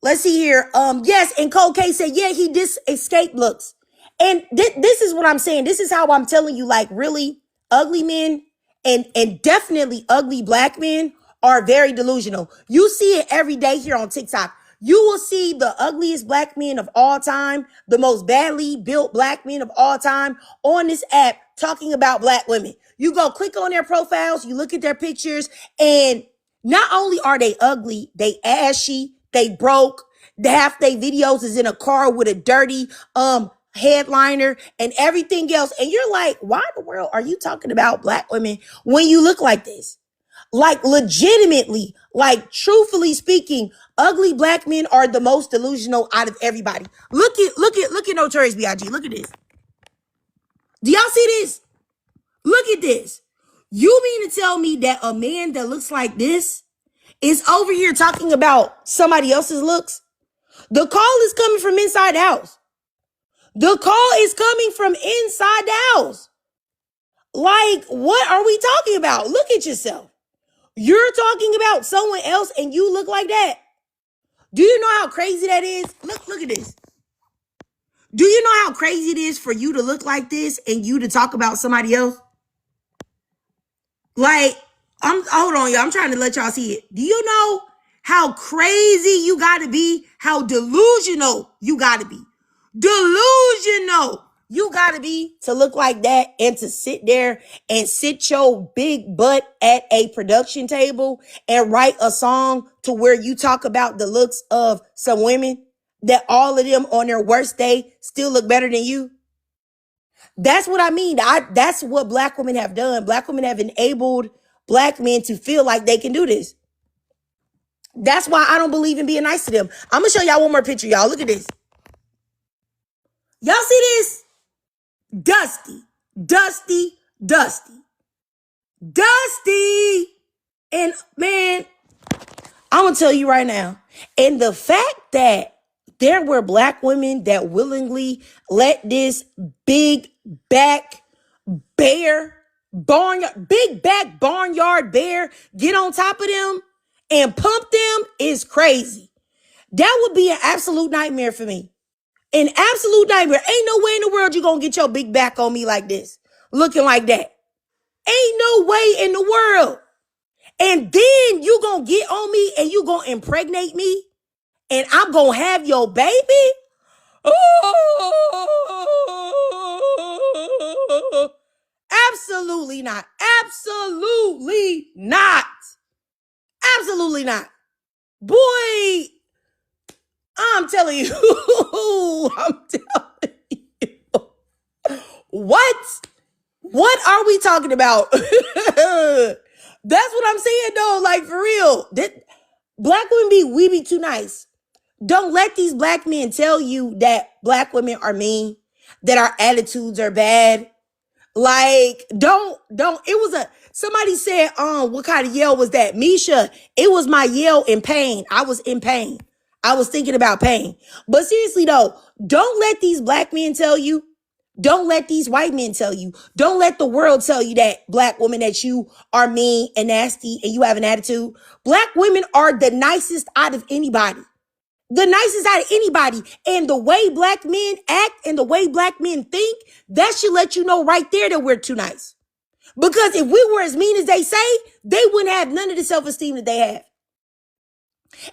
Let's see here. Yes, and Cole K said, yeah, he escape looks. And this is what I'm saying. This is how I'm telling you, like, really ugly men and definitely ugly black men are very delusional. You see it every day here on TikTok. You will see the ugliest black men of all time, the most badly built black men of all time on this app talking about black women. You go click on their profiles, you look at their pictures, and not only are they ugly, they ashy, they broke. Half their videos is in a car with a dirty headliner and everything else. And you're like, why in the world are you talking about black women when you look like this? Like, legitimately, like, truthfully speaking, ugly black men are the most delusional out of everybody. Look at Notorious B.I.G. Look at this. Do y'all see this? Look at this. You mean to tell me that a man that looks like this is over here talking about somebody else's looks? The call is coming from inside the house. The call is coming from inside the house. Like, what are we talking about? Look at yourself. You're talking about someone else and you look like that. Do you know how crazy that is? Look at this. Do you know how crazy it is for you to look like this and you to talk about somebody else? Like, hold on, y'all. I'm trying to let y'all see it. Do you know how crazy you got to be? How delusional you got to be? Delusional you got to be to look like that and to sit there and sit your big butt at a production table and write a song to where you talk about the looks of some women that all of them on their worst day still look better than you. That's what I mean. That's what black women have done. Black women have enabled black men to feel like they can do this. That's why I don't believe in being nice to them. I'm going to show y'all one more picture, y'all. Look at this. Y'all see this? Dusty, dusty, dusty, dusty. And man, I'm going to tell you right now. And the fact that there were black women that willingly let this big back bear, big back barnyard bear get on top of them and pump them is crazy. That would be an absolute nightmare for me. An absolute nightmare. Ain't no way in the world you gonna get your big back on me like this, looking like that. Ain't no way in the world. And then you gonna get on me and you gonna impregnate me and I'm gonna have your baby? Oh, absolutely not. Absolutely not. Absolutely not. Boy, I'm telling you. I'm telling you. What? What are we talking about? That's what I'm saying though. Like for real. Black women we be too nice. Don't let these black men tell you that black women are mean, that our attitudes are bad. Like, somebody said, what kind of yell was that? Misha, it was my yell in pain. I was in pain. I was thinking about pain. But seriously though, don't let these black men tell you. Don't let these white men tell you. Don't let the world tell you that black women, that you are mean and nasty and you have an attitude. Black women are the nicest out of anybody. The nicest out of anybody. And the way black men act and the way black men think, that should let you know right there that we're too nice. Because if we were as mean as they say, they wouldn't have none of the self-esteem that they have.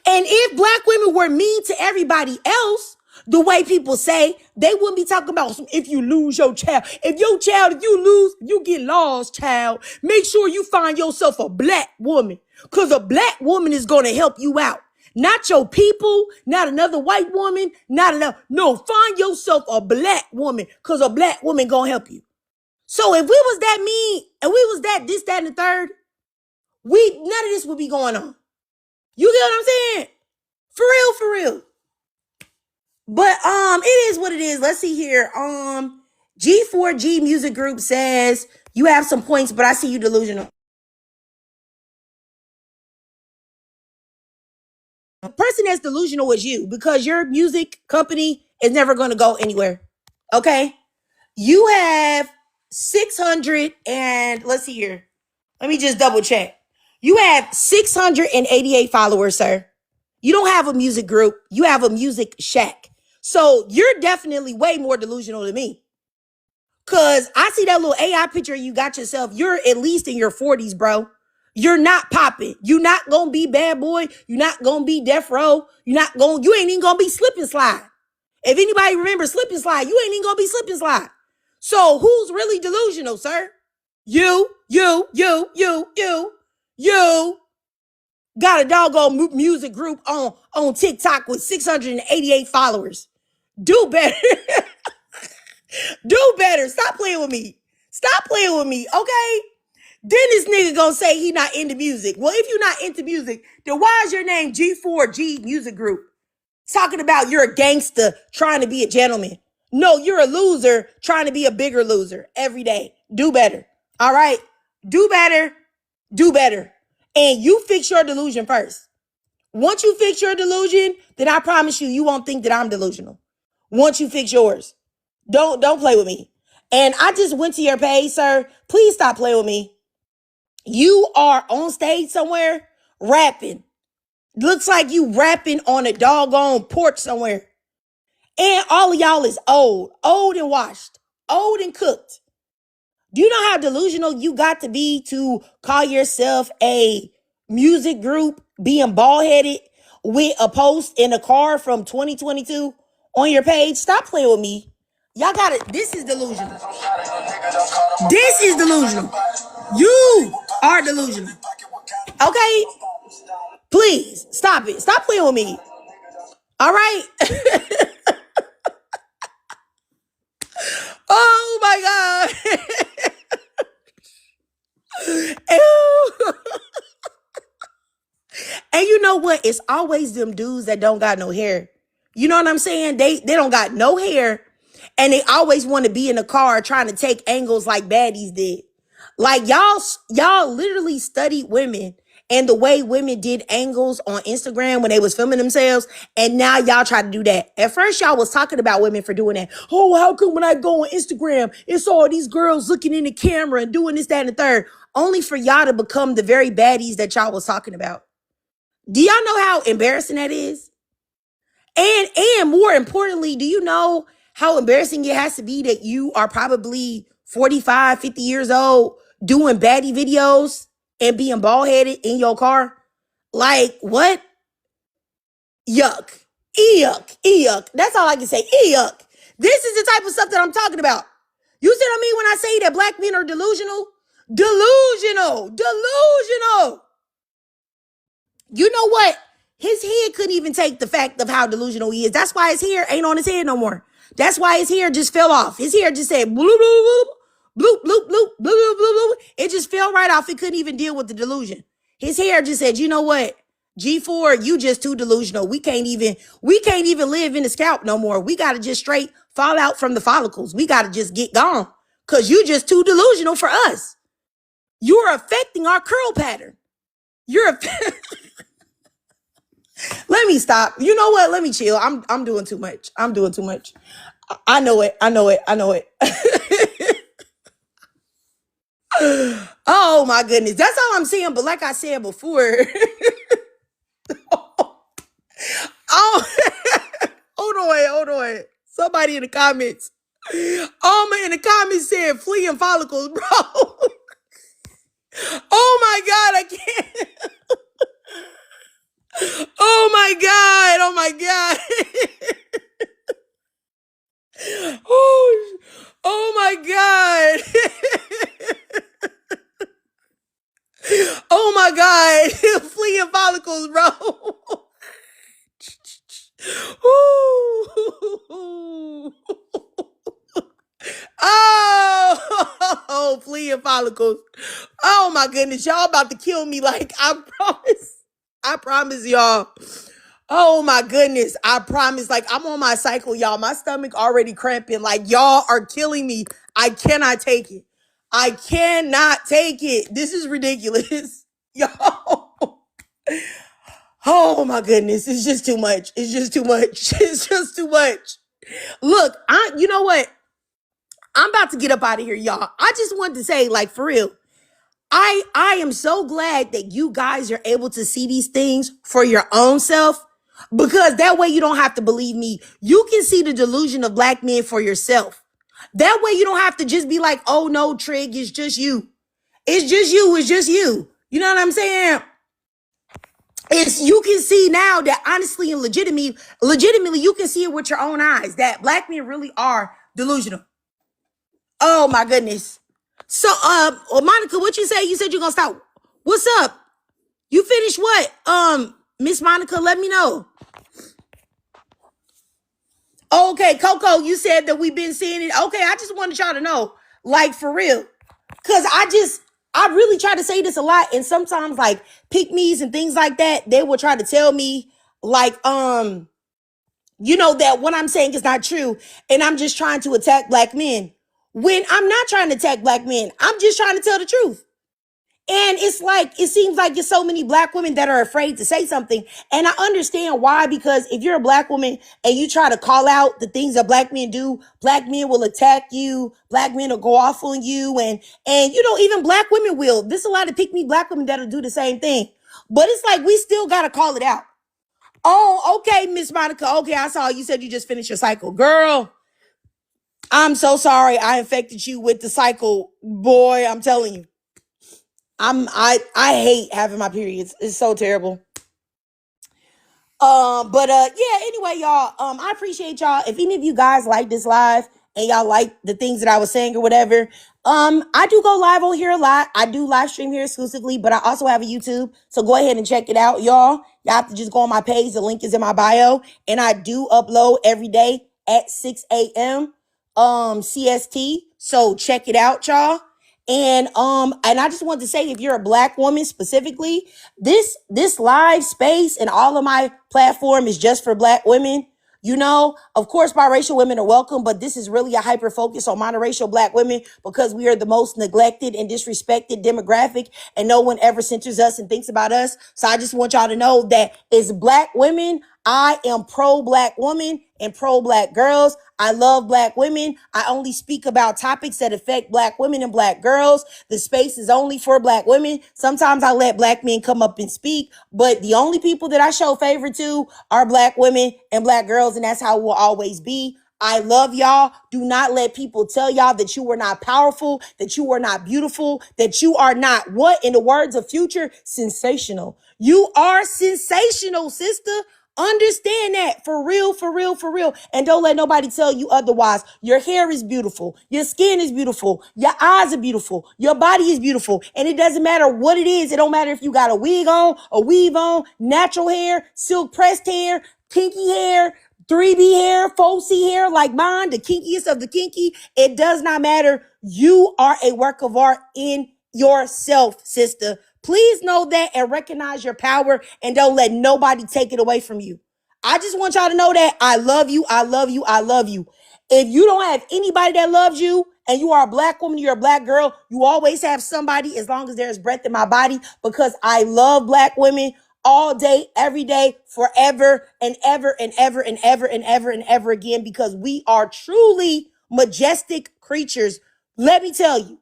And if black women were mean to everybody else, the way people say, they wouldn't be talking about if you lose your child. If you lose, you get lost, child. Make sure you find yourself a black woman. Because a black woman is going to help you out. Not your people, not another white woman, no, find yourself a black woman because a black woman gonna help you. So if we was that mean and we was that, this, that, and the third, none of this would be going on. You get what I'm saying? For real. But it is what it is. Let's see here. G4G Music Group says you have some points, but I see you delusional. A person that's delusional is you, because your music company is never going to go anywhere. Okay? You have 600 and let's see here. Let me just double check. You have 688 followers, sir. You don't have a music group. You have a music shack. So you're definitely way more delusional than me. Cause I see that little AI picture you got yourself. You're at least in your 40s, bro. You're not popping. You're not gonna be bad boy. You're not gonna be death row. You ain't even gonna be slip and slide. If anybody remembers slip and slide, you ain't even gonna be slip and slide. So who's really delusional, sir? You got a doggone music group on TikTok with 688 followers. Do better. Do better. Stop playing with me. Okay? Then this nigga gonna say he not into music. Well, if you're not into music, then why is your name G4G Music Group? Talking about you're a gangster trying to be a gentleman. No, you're a loser trying to be a bigger loser every day. Do better. All right? Do better. And you fix your delusion first. Once you fix your delusion, then I promise you won't think that I'm delusional. Once you fix yours. Don't play with me. And I just went to your page, sir. Please stop playing with me. You are on stage somewhere rapping. Looks like you rapping on a doggone porch somewhere. And all of y'all is old and washed, old and cooked. Do you know how delusional you got to be to call yourself a music group being bald-headed with a post in a car from 2022 on your page? Stop playing with me. Y'all got it. This is delusional. You are delusional. Okay? Please, stop it. Stop playing with me. All right? Oh my God. Ew. And you know what? It's always them dudes that don't got no hair. You know what I'm saying? They don't got no hair, and they always want to be in a car trying to take angles like baddies did. Like y'all literally studied women and the way women did angles on Instagram when they was filming themselves, and now y'all try to do that. At first, y'all was talking about women for doing that. Oh, how come when I go on Instagram, it's all these girls looking in the camera and doing this, that, and the third, only for y'all to become the very baddies that y'all was talking about. Do y'all know how embarrassing that is? And more importantly, do you know how embarrassing it has to be that you are probably 45, 50 years old doing baddie videos and being bald-headed in your car? Like, what? Yuck. Yuck. Yuck. That's all I can say. Yuck. This is the type of stuff that I'm talking about. You see what I mean when I say that black men are delusional? Delusional. Delusional. You know what? His head couldn't even take the fact of how delusional he is. That's why his hair ain't on his head no more. That's why his hair just fell off. His hair just said bloop, bloop, bloop, bloop, bloop, bloop, bloop, bloop, bloop. It just fell right off. It couldn't even deal with the delusion. His hair just said, you know what? G4, you just too delusional. We can't even live in the scalp no more. We got to just straight fall out from the follicles. We got to just get gone because you just too delusional for us. You're affecting our curl pattern. You're Let me stop. You know what? Let me chill. I'm doing too much. I'm doing too much. I know it. I know it. I know it. Oh my goodness. That's all I'm saying. But like I said before, oh, hold on. Somebody in the comments. In the comments said fleeing follicles, bro. Oh my God, I can't. Oh my God. Oh my God. Oh my God. Oh my God. Fleeing follicles, bro. Oh, fleeing follicles. Oh my goodness. Y'all about to kill me. Like, I promise y'all. Oh my goodness. I promise. Like, I'm on my cycle, y'all. My stomach already cramping. Like, y'all are killing me. I cannot take it. I cannot take it. This is ridiculous. Y'all. Oh my goodness. It's just too much. It's just too much. It's just too much. Look, you know what? I'm about to get up out of here, y'all. I just wanted to say, like, for real, I am so glad that you guys are able to see these things for your own self, because that way you don't have to believe me. You can see the delusion of black men for yourself. That way you don't have to just be like, oh no, Trig, it's just you. It's just you. It's just you. You know what I'm saying? You can see now that honestly and legitimately, you can see it with your own eyes that black men really are delusional. Oh my goodness. So, Monica, what you say? You said you're gonna stop. What's up? You finished what? Miss Monica, let me know. Okay, Coco, you said that we've been seeing it. Okay, I just wanted y'all to know, like, for real. Cause I really try to say this a lot, and sometimes like pick-me's and things like that, they will try to tell me like, you know, that what I'm saying is not true, and I'm just trying to attack black men. When I'm not trying to attack black men, I'm just trying to tell the truth. And it's like, it seems like there's so many black women that are afraid to say something. And I understand why, because if you're a black woman and you try to call out the things that black men do, black men will attack you. Black men will go off on you. And you know, even black women will. There's a lot of pick-me black women that'll do the same thing. But it's like, we still got to call it out. Oh, okay, Miss Monica. Okay, I saw you said you just finished your cycle. Girl, I'm so sorry I infected you with the cycle. Boy, I'm telling you. I hate having my periods. It's so terrible. Yeah, anyway, y'all, I appreciate y'all. If any of you guys like this live and y'all like the things that I was saying or whatever, I do go live on here a lot. I do live stream here exclusively, but I also have a YouTube. So go ahead and check it out, y'all. Y'all have to just go on my page. The link is in my bio, and I do upload every day at 6 a.m. CST. So check it out, y'all. And I just want to say, if you're a black woman specifically, this live space and all of my platform is just for black women. You know, of course, biracial women are welcome, but this is really a hyper focus on monoracial black women because we are the most neglected and disrespected demographic, and no one ever centers us and thinks about us. So I just want y'all to know that as black women, I am pro black woman and pro black girls. I love black women. I only speak about topics that affect black women and black girls. The space is only for black women. Sometimes I let black men come up and speak, but the only people that I show favor to are black women and black girls, and that's how it will always be. I love y'all. Do not let people tell y'all that you are not powerful, that you are not beautiful, that you are not, what, in the words of Future, sensational. You are sensational, sister. Understand that for real, for real, for real. And don't let nobody tell you otherwise. Your hair is beautiful. Your skin is beautiful. Your eyes are beautiful. Your body is beautiful. And it doesn't matter what it is. It don't matter if you got a wig on, a weave on, natural hair, silk pressed hair, kinky hair, 3B hair, 4C hair like mine, the kinkiest of the kinky. It does not matter. You are a work of art in yourself, sister. Please know that and recognize your power, and don't let nobody take it away from you. I just want y'all to know that I love you. I love you. I love you. If you don't have anybody that loves you and you are a black woman, you're a black girl, you always have somebody as long as there's breath in my body, because I love black women all day, every day, forever and ever and ever and ever and ever and ever again, because we are truly majestic creatures. Let me tell you.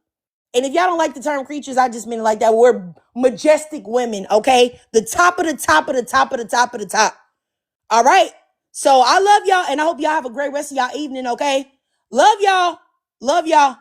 And if y'all don't like the term creatures, I just mean it like that. We're majestic women, okay? The top of the top of the top of the top of the top. All right? So I love y'all, and I hope y'all have a great rest of y'all evening, okay? Love y'all. Love y'all.